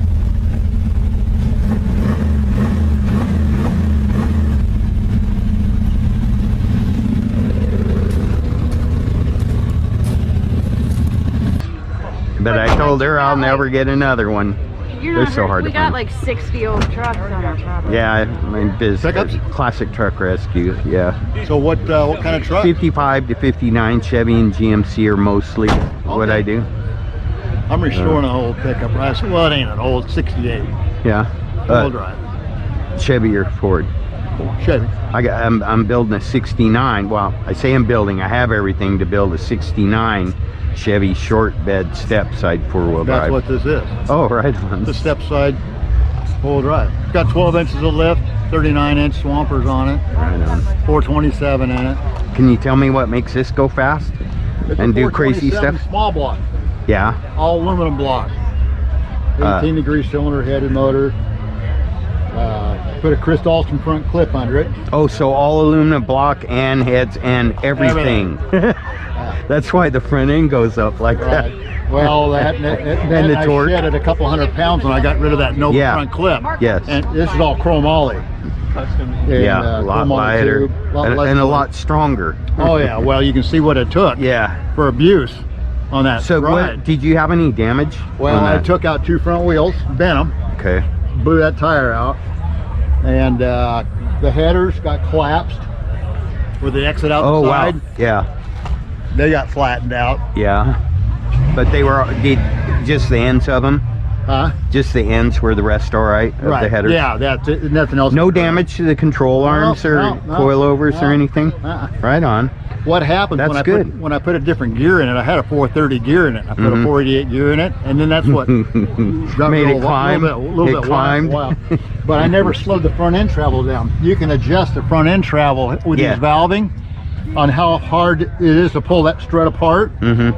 But I told her I'll never get another one. They're so hard to find. We got like 60 old trucks on our property. Yeah, I mean, Pickups? classic truck rescue. Yeah, So what kind of truck? 55 to 59 Chevy and GMC are mostly what I do. I'm restoring an old pickup. Well, it ain't an old 68. Yeah, All drive. Chevy or Ford. Chevy. I'm building a 69. Well, I say I'm building. I have everything to build a 69 Chevy short bed step side four-wheel drive. That's what this is. Oh, right on. The step side full drive. It's got 12 inches of lift, 39-inch swampers on it, Right on. 427 in it. Can you tell me what makes this go fast It's and a do crazy 427 stuff? Small block, Yeah. all aluminum block. 18-degree cylinder headed motor. Put a Chris Alston front clip under it. Oh, so all aluminum block and heads and everything. That's why the front end goes up like Right. that. Well, and the I torque. shedded a couple hundred pounds when I got rid of that no Yeah. front clip. Yes. And this is all chromoly. Yeah, a lot lighter and a lot stronger. Oh yeah, well you can see what it took Yeah. for abuse on that So ride. what, did you have any damage? Well, on I that? took out 2 front wheels, bent them, Okay. blew that tire out, and the headers got collapsed. where they exit out Oh the wow. side. Yeah. They got flattened out. Yeah. But they were just the ends of them. Huh? Just the ends were the rest all right of the headers. Yeah, that's it. Nothing else. No damage to the control arms or coilovers or anything. Right on. What happens That's when I good. when I put a different gear in it? I had a 430 gear in it. I put a 488 gear in it, and then that's what Made it climb. A little It bit climbed. wild. But I never slowed the front end travel down. You can adjust the front end travel with these valving on how hard it is to pull that strut apart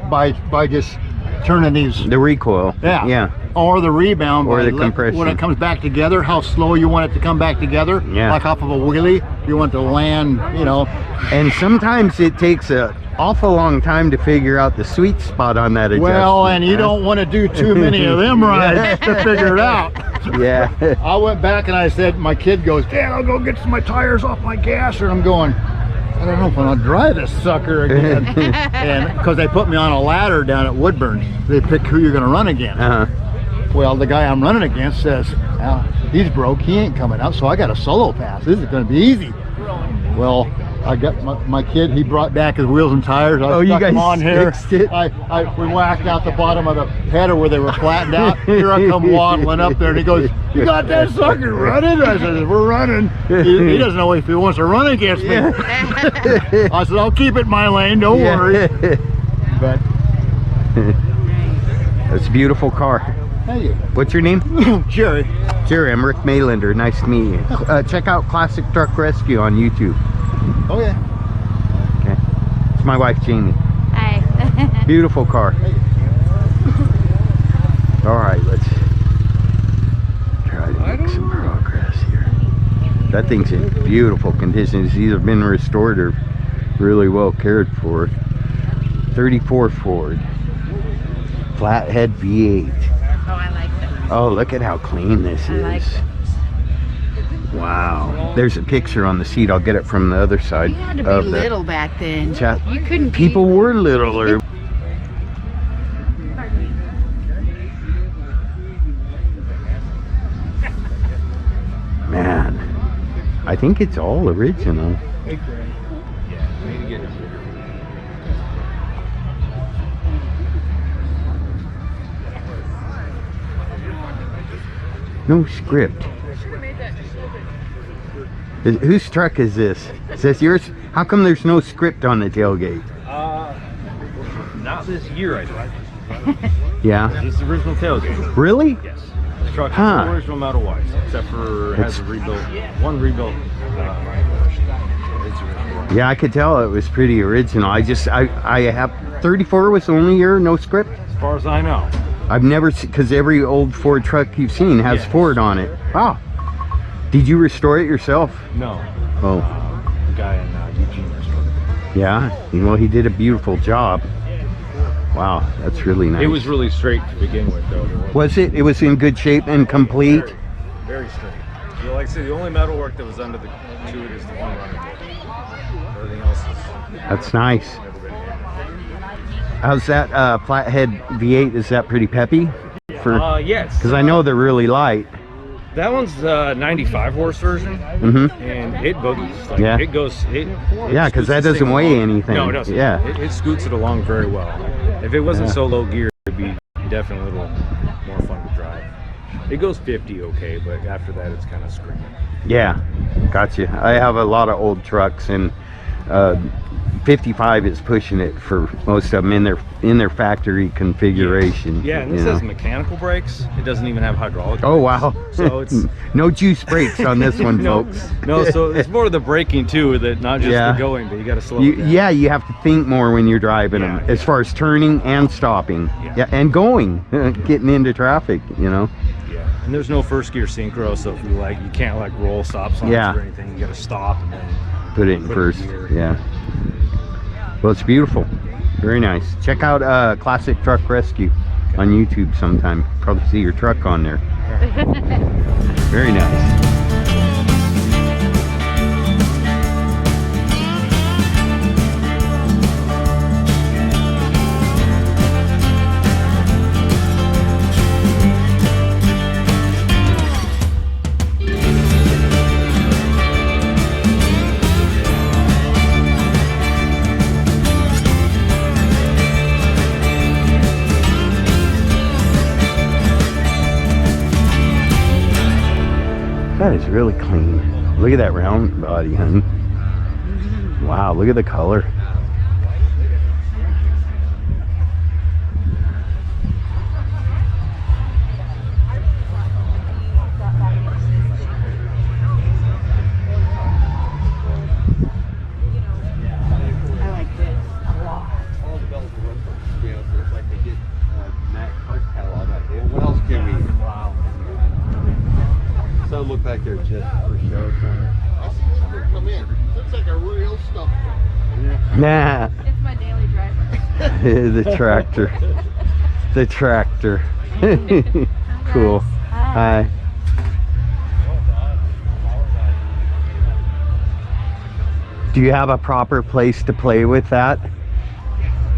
by just turning these. The recoil. Yeah. Or the rebound, or the compression. When it comes back together, how slow you want it to come back together. Yeah. Like off of a wheelie, you want to land, you know. And sometimes it takes a awful long time to figure out the sweet spot on that adjustment. Well, and you don't want to do too many of them rides to figure it out. Yeah. I went back and I said, my kid goes, Dad, I'll go get some of my tires off my gasser. And I'm going, I don't know if I'm gonna drive this sucker again. And because they put me on a ladder down at Woodburn, they pick who you're gonna run against. Well, the guy I'm running against says, he's broke, he ain't coming out, so I got a solo pass. This is gonna be easy. Well, I got my kid, he brought back his wheels and tires. I stuck them on here. Fixed it? We whacked out the bottom of the header where they were flattened out. Here I come waddling up there and he goes, you got that sucker running? I said, we're running. He doesn't know if he wants to run against me. I said, I'll keep it in my lane, don't worry. But it's a beautiful car. thank you. What's your name? Jerry. Jerry, I'm Rick Maylander. Nice to meet you. Check out Classic Truck Rescue on YouTube. Oh yeah. Okay. It's my wife, Jamie. Hi. Beautiful car. All right, let's try to make some progress here. That thing's in beautiful condition. It's either been restored or really well cared for. 34 Ford. Flathead V8. Oh, I like that. Oh, look at how clean this is. like Wow. There's a picture on the seat. I'll get it from the other side. You had to be of the little back then. chat. You couldn't People be... were littler. Man, I think it's all original. No script. Whose truck is this? Is this yours? How come there's no script on the tailgate? Not this year, I think. Yeah. This is the original tailgate. Really? Yes. This truck is Huh. original metal-wise, except for it has a rebuilt, one rebuilt. It's original. Yeah, I could tell it was pretty original. I have 34 was the only year, no script. As far as I know. I've never seen, because every old Ford truck you've seen has Yes. Ford on it. Wow. Did you restore it yourself? No. Oh, The guy in Eugene restored it. yeah. Well, he did a beautiful job. Wow, that's really nice. It was really straight to begin with, though. Was it? It was in good shape and complete? Very, very straight. You know, like I said, the only metalwork that was under the to it is the one running board. Everything else is That's nice. never been hit. How's that flathead V8? Is that pretty peppy? Yes. Because I know they're really light. That one's the 95 horse version, Mm-hmm. and it boogies. Like, Yeah. It goes. Yeah, because that doesn't weigh anything. No, it doesn't. Yeah. It scoots it along very well. If it wasn't Yeah. so low gear, it'd be definitely a little more fun to drive. It goes 50 okay, but after that, it's kind of screaming. Yeah, gotcha. I have a lot of old trucks, and 55 is pushing it for most of them in their factory configuration. Yeah, and this you know. has mechanical brakes. It doesn't even have hydraulic. Oh wow! So it's no juice brakes on this one, no, folks. no. So it's more of the braking too, that not just Yeah. the going, but you got to slow You, it down. yeah, you have to think more when you're driving Yeah, them, as far as turning and stopping. Yeah. Yeah, and going, getting into traffic. You know. Yeah, and there's no first gear synchro, so if you can't like roll stop signs Yeah. or anything. You got to stop and then Put it in Put it first. in gear. Yeah. Well, it's beautiful. Very nice. Check out Classic Truck Rescue on YouTube sometime. Probably see your truck on there. Very nice. That is really clean. Look at that round body, honey. Wow, look at the color. What else can we? Wow. Some look like they're just for show. Come in. Looks like a real stuff. Nah. It's my daily driver. The tractor. The tractor. Cool. Hi. Do you have a proper place to play with that?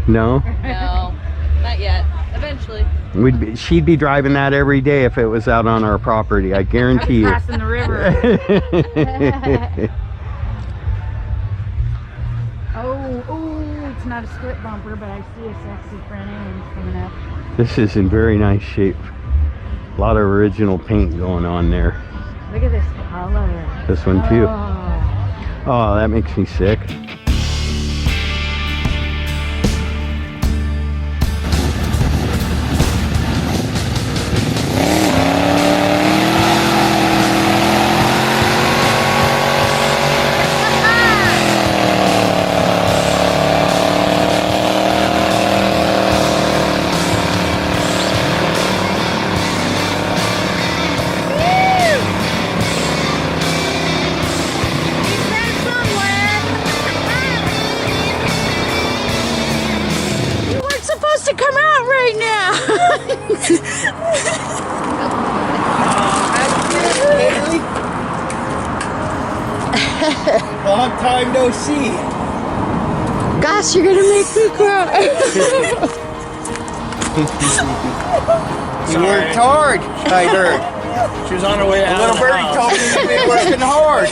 No? No, not yet. Eventually. She'd be driving that every day if it was out on our property, I guarantee you. Crossing the river. Oh, it's not a split bumper, but I see a sexy front end coming up. This is in very nice shape. A lot of original paint going on there. Look at this color. This one too. Oh. Oh, that makes me sick. To come out right now. Long time no see. Gosh, you're gonna make me cry. You worked hard, I heard. She was on her way out. Little birdie told me you've been working hard.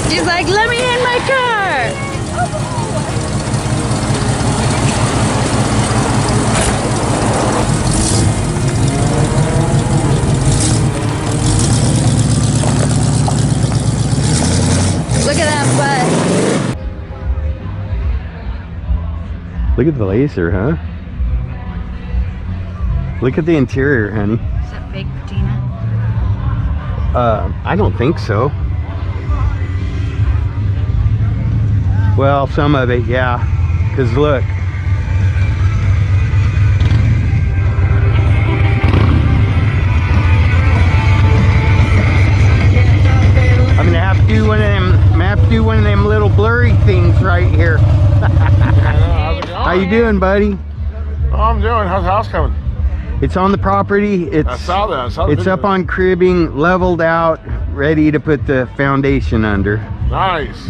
She's like, let me in my car. Look at that butt. Look at the laser, huh? Look at the interior, honey. Is that fake patina? I don't think so. Well, some of it, yeah. Because look. I'm gonna have to do one of them. I'm gonna have to do one of them little blurry things right here. How you doing, buddy? Oh, I'm doing. How's the house coming? It's on the property. It's I saw that. I saw the it's video. up on cribbing, leveled out, ready to put the foundation under. Nice.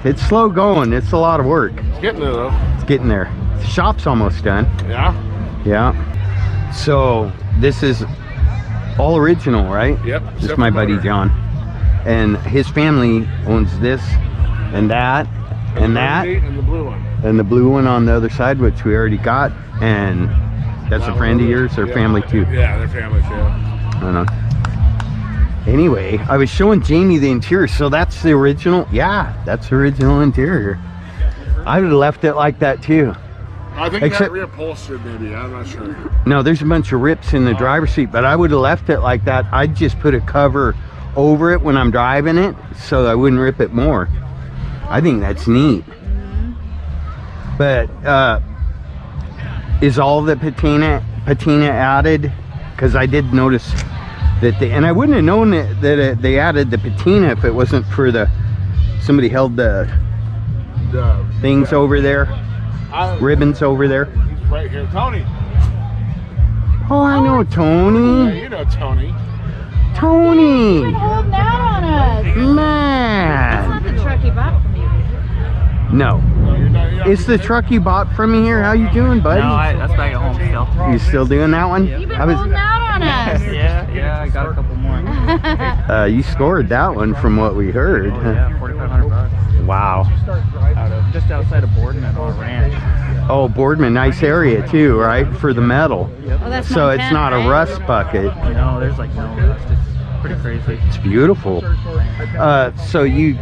It's slow going. It's a lot of work. It's getting there though. It's getting there. The shop's almost done. Yeah. Yeah. So this is all original, right? Yep. This is except my for buddy motor. John, and his family owns this and that and that And the blue one. and the blue one on the other side, which we already got. And that's a friend of yours or Yeah. family too? Yeah, they're family too. I don't know. Anyway, I was showing Jamie the interior. So that's the original. Yeah, that's the original interior. I would have left it like that too. I think Except- that reupholstered maybe. I'm not sure. No, there's a bunch of rips in the driver's seat, but I would have left it like that. I'd just put a cover over it when I'm driving it so I wouldn't rip it more. I think that's neat. But is all the patina added? Because I did notice that and I wouldn't have known that they added the patina if it wasn't for somebody held the things over there, ribbons over there. He's right here. Tony. Oh, I know Yeah, Tony. you know Tony. Tony, Holding out on us. man. Not the truck you bought from you. No, No, you're not. it's the truck you bought from me here. How you doing, buddy? No, that's back at home still. You still doing that one? You've been I was holding out on us. Yeah, I got a couple more. You scored that one from what we heard. Oh, yeah, $4,500. Wow. Just outside of Boardman on a ranch. Oh, Boardman, nice area too, right? For the metal. Oh, that's So it's Montana, not a right? rust bucket. No, there's like no rust. It's pretty crazy. It's beautiful. So you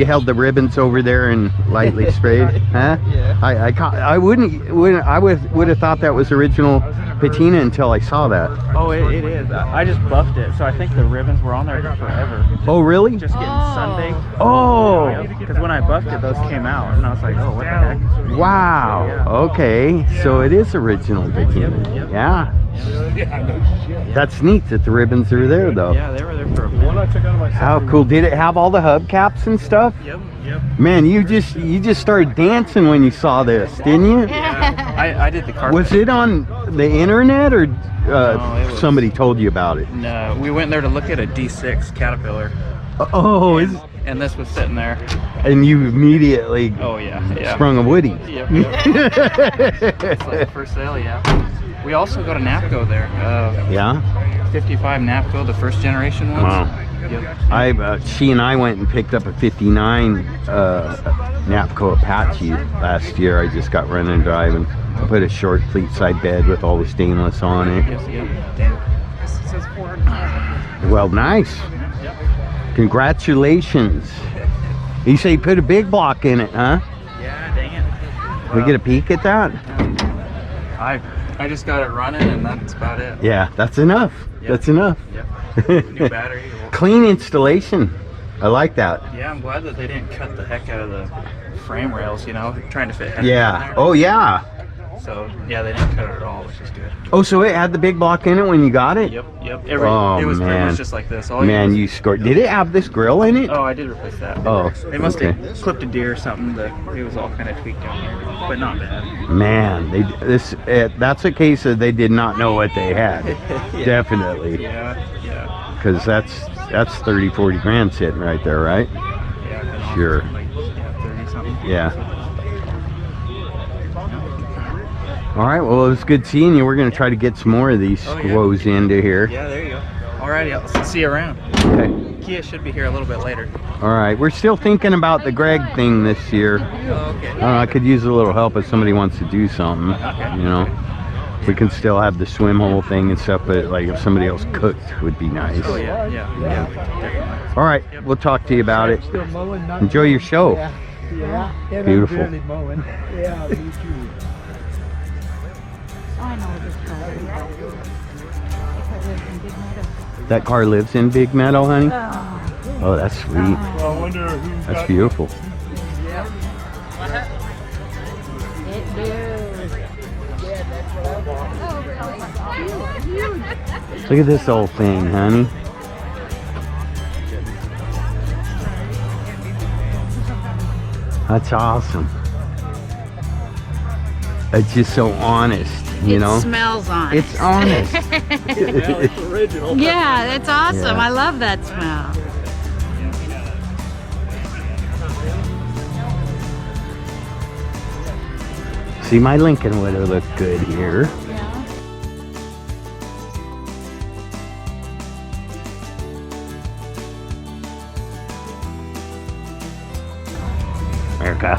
held the ribbons over there and lightly sprayed, huh? Yeah. I would have thought that was original patina until I saw that. Oh, it is. I just buffed it, so I think the ribbons were on there forever. Oh, really? Just getting sunbaked. Oh, Because when I buffed it, those came out, and I was like, oh, what the heck? wow. Okay, so it is original patina. Yeah. That's neat that the ribbons are there though. Yeah, they were there for a minute. How cool. Did it have all the hubcaps and stuff? Yep. Man, you just started dancing when you saw this, didn't you? I did the carpet. Was it on the internet or No, it was- somebody told you about it? No, we went there to look at a D6 Caterpillar, Oh, and this was sitting there. and you immediately Oh, yeah. sprung a woody. Yep. It's like for sale, yeah. We also got a Napco there. Yeah? 55 Napco, the first generation ones. Wow. Yep. She and I went and picked up a 59 Napco Apache last year. I just got running driving. I put a short fleet side bed with all the stainless on it. Yes, yeah. This says 400. Well, nice. Congratulations. You say you put a big block in it, huh? Yeah, dang it. We get a peek at that? I just got it running, and that's about it. Yeah, that's enough. Yep. That's enough. Yep. New battery. Clean installation. I like that. Yeah, I'm glad that they didn't cut the heck out of the frame rails, you know, trying to fit headers in Yeah. there. Oh, yeah. So, yeah, they didn't cut it at all, which is good. Oh, so it had the big block in it when you got it? Yep. Oh, it was pretty man. much just like this. Man, you scored. Did it have this grill in it? Oh, I did replace that. Oh, They must okay. have clipped a deer or something. It was all kind of tweaked down here, but not bad. Man, that's a case of they did not know what they had. Definitely. Yeah. Because that's 30, 40 grand sitting right there, right? Yeah. Sure. Like 30 something. Yeah. All right, well, it was good seeing you. We're going to try to get some more of these squows into here. Yeah, there you go. Alrighty, I'll see you around. Okay. Kia should be here a little bit later. All right, we're still thinking about the Greg thing this year. Oh, okay. I could use a little help if somebody wants to do something, you know. We can still have the swim hole thing and stuff, but like if somebody else cooked would be nice. Oh, yeah, definitely. All right, we'll talk to you about it. Enjoy your show. Yeah. Beautiful. Yeah, me too. I know this car. That car lives in Big Meadow, honey? Oh, Oh, that's sweet. Well, I wonder who's That's beautiful. it does. Look at this old thing, honey. That's awesome. It's just so honest, you know? It smells honest. It's honest. Yeah, that's awesome. Yeah. I love that smell. See, my Lincoln would have looked good here. America.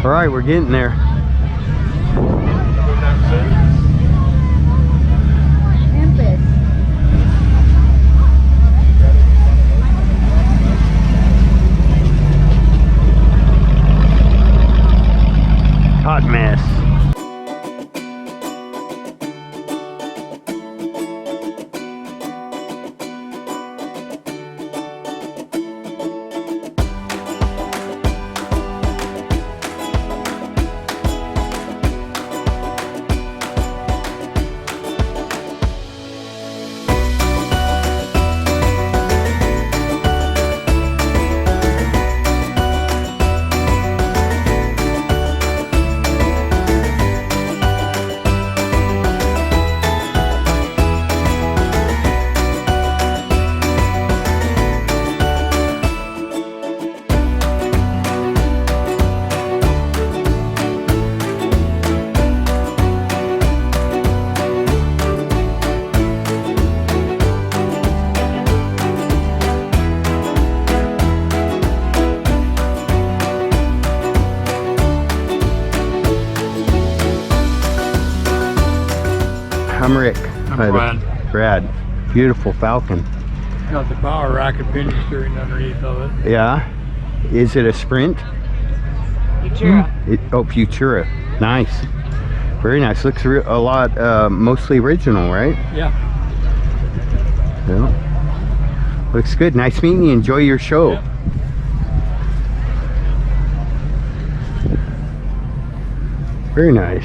All right, we're getting there. Hot mess. I'm Rick. I'm Brad. Beautiful Falcon. Got the power rack and pinion steering underneath of it. Yeah. Is it a Sprint? Futura. Futura. Nice. Very nice. Looks a lot, mostly original, right? Yeah. Yeah. Looks good. Nice meeting you. Enjoy your show. Yep. Very nice.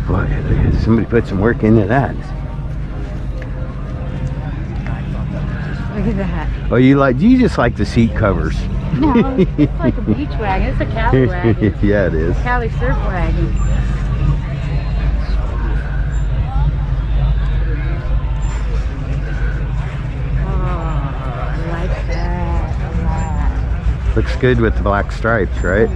Boy, somebody put some work into that. Look at that. Oh, you just like the seat covers. No, it's like a beach wagon. It's a Cali wagon. Yeah, it is. Cali surf wagon. Oh, I like that a lot. Looks good with the black stripes, right?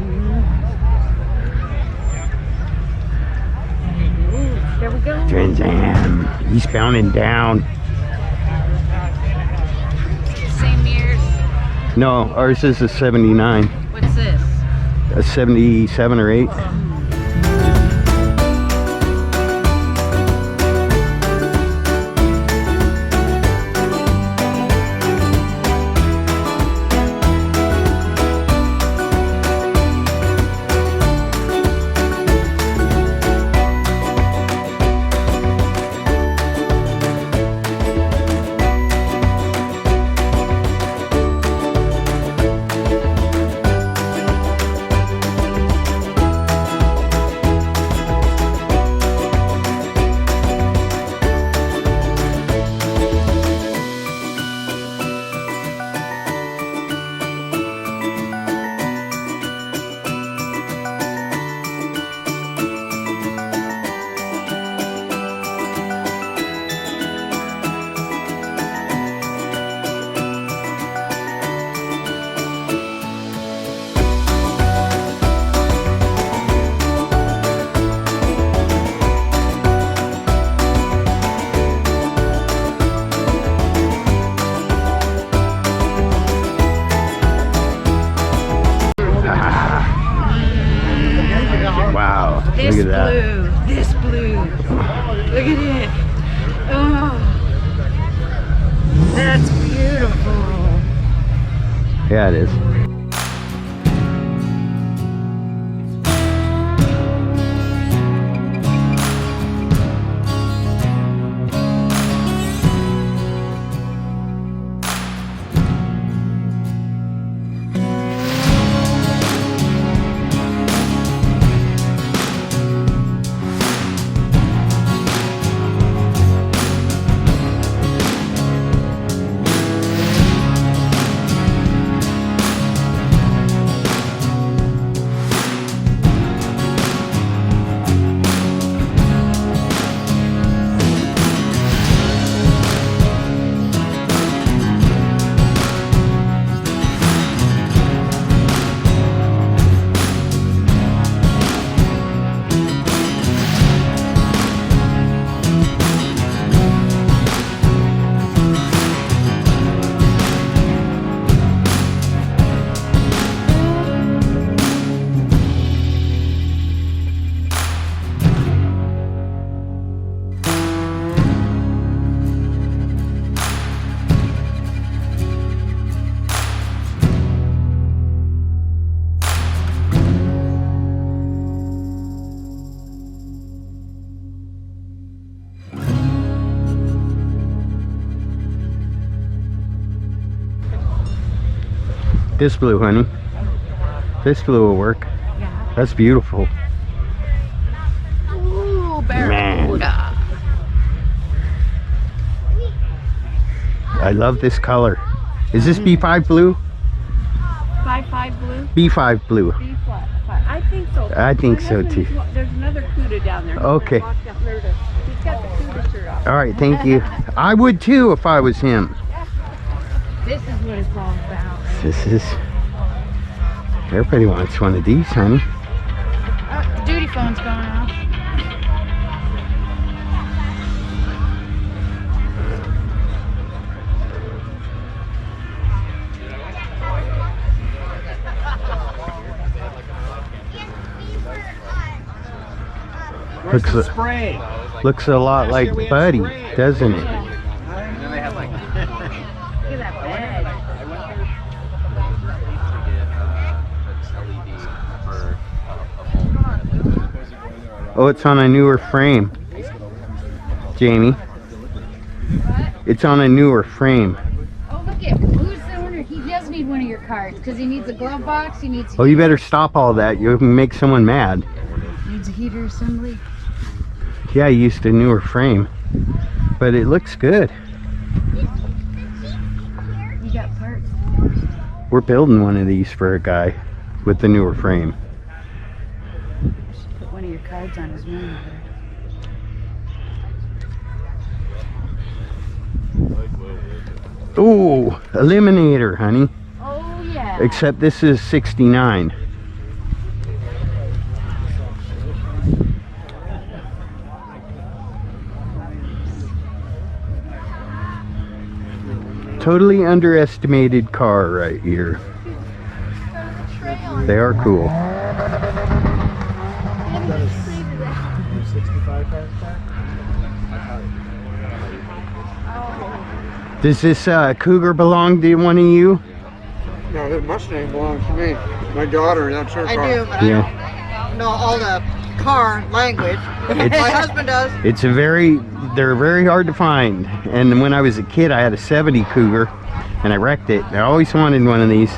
There we go. Trans Am. Eastbound and down. Same mirrors. No, ours is a 79. What's this? A 77 or 8. Wow, This look at that. blue. This blue. Look at it. Oh, that's beautiful. Yeah, it is. This blue, honey. This blue will work. Yeah. That's beautiful. Ooh, Man. Barracuda. I love this color. Is this B5 blue? 5.5 blue. B5 blue. B flat. I think so. I think My so husband- too. There's another CUDA down there. Okay. He's got the CUDA shirt on. All right, thank you. I would too if I was him. This is what it's all about. This is... Everybody wants one of these, honey. Oh, the duty phone's going off. Looks a lot like Buddy, doesn't it? And then they had like. Look at that bed. Oh, it's on a newer frame. Jamie. It's on a newer frame. Oh, look at who's the owner? He does need one of your cards because he needs a glove box. He needs. Oh, you better stop all that. You can make someone mad. Needs a heater assembly. Yeah, I used a newer frame, but it looks good. You got parts. We're building one of these for a guy with the newer frame. Put one of your cards on his monitor. Ooh, Eliminator, honey. Oh yeah. Except this is 69. Totally underestimated car right here. They are cool. Does this Cougar belong to one of you? No, the Mustang belongs to me. My daughter, that's her car. I do, but Yeah. I don't know all the car language. My husband does. It's a they're very hard to find. And when I was a kid, I had a 70 Cougar and I wrecked it. I always wanted one of these.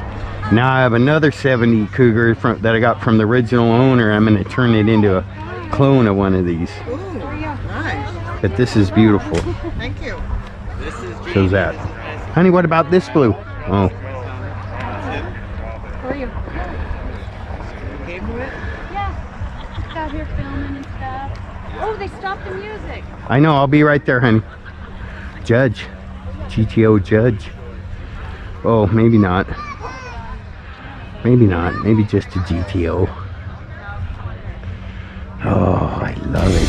Now I have another 70 Cougar that I got from the original owner. I'm going to turn it into a clone of one of these. Ooh, nice. But this is beautiful. Thank you. Shows that. Honey, what about this blue? Oh, How are you? Yeah. Just out here filming and stuff. Oh, they stopped the music. I know. I'll be right there, honey. Judge. GTO Judge. Oh, maybe not. Maybe not. Maybe just a GTO. Oh, I love it.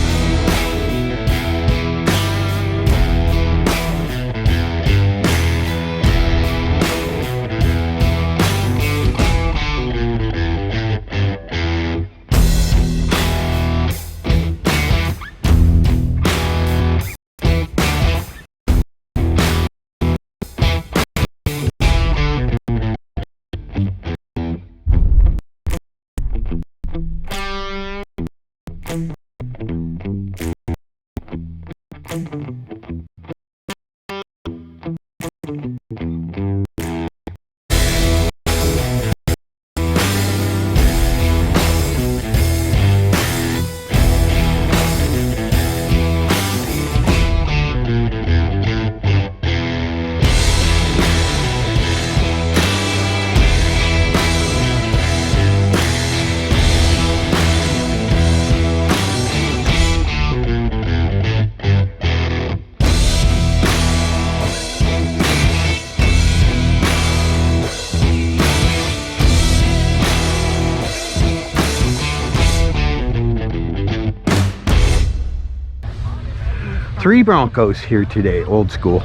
Three Broncos here today, old school.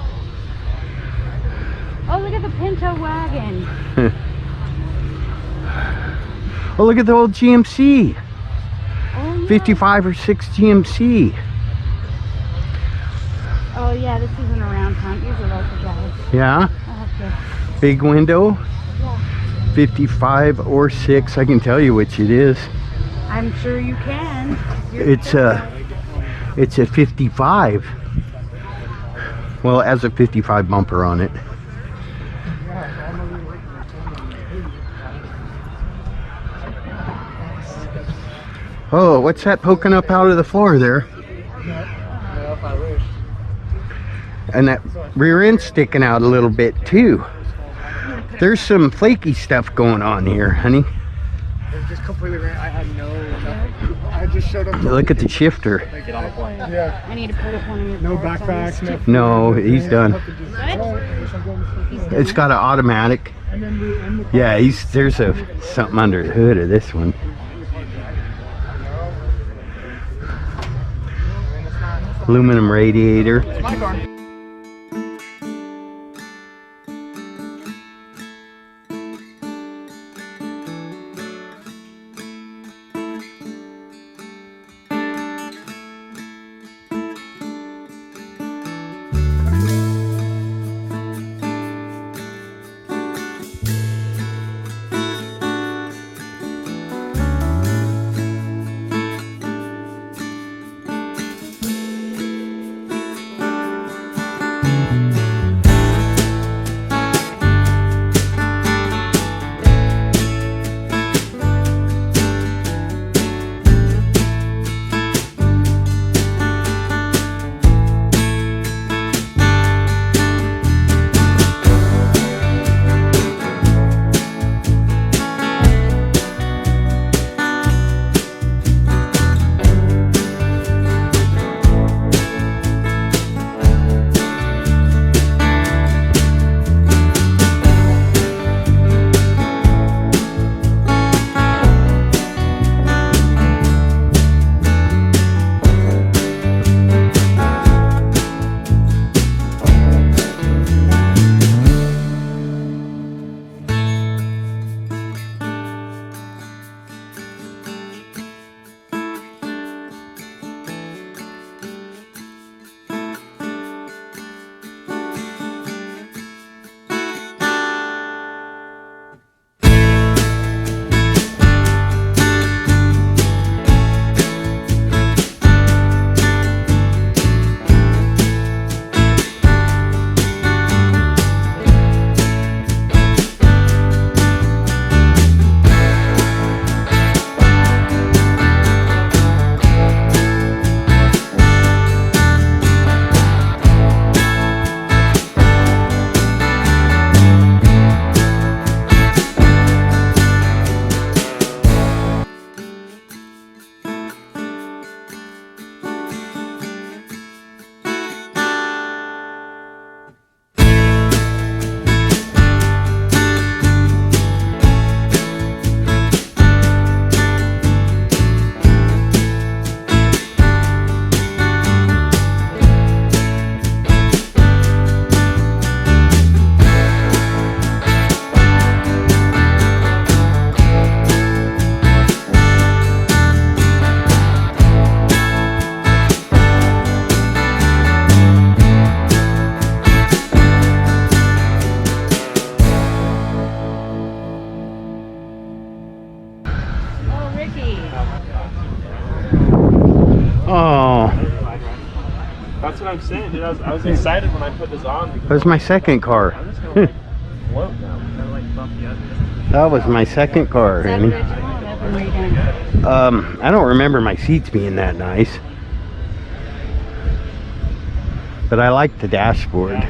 Oh, look at the Pinto wagon. Oh, look at the old GMC. Oh, yeah. 55 or 6 GMC. Oh, yeah, this isn't around town. These are local guys. Yeah, I'll have big window. to, yeah. 55 or 6, I can tell you which it is. I'm sure you can. It's a 55. Well, it has a 55 bumper on it. Oh, what's that poking up out of the floor there? And that rear end sticking out a little bit too. There's some flaky stuff going on here, honey. It's just completely ran. I had nothing. I just showed up. Look at the shifter. Get on the plane. Yeah. I need to put up one of your No parts on backpacks, this. no. No, he's done. It's got an automatic. Yeah, there's something under the hood of this one. Aluminum radiator. My car. Oh, That's what I'm saying, dude. I was excited when I put this on. that's my second car. I'm just gonna float now. That was my second car, honey. I don't remember my seats being that nice, but I like the dashboard.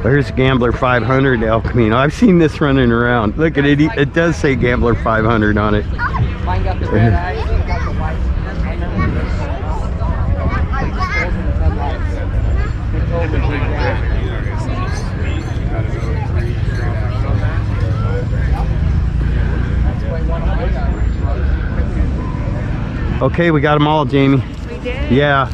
There's Gambler 500 El Camino. I've seen this running around. Look at it. It does say Gambler 500 on it. Mine got the red eyes, you got the white. I remember this. Okay, we got them all, Jamie. We did? Yeah.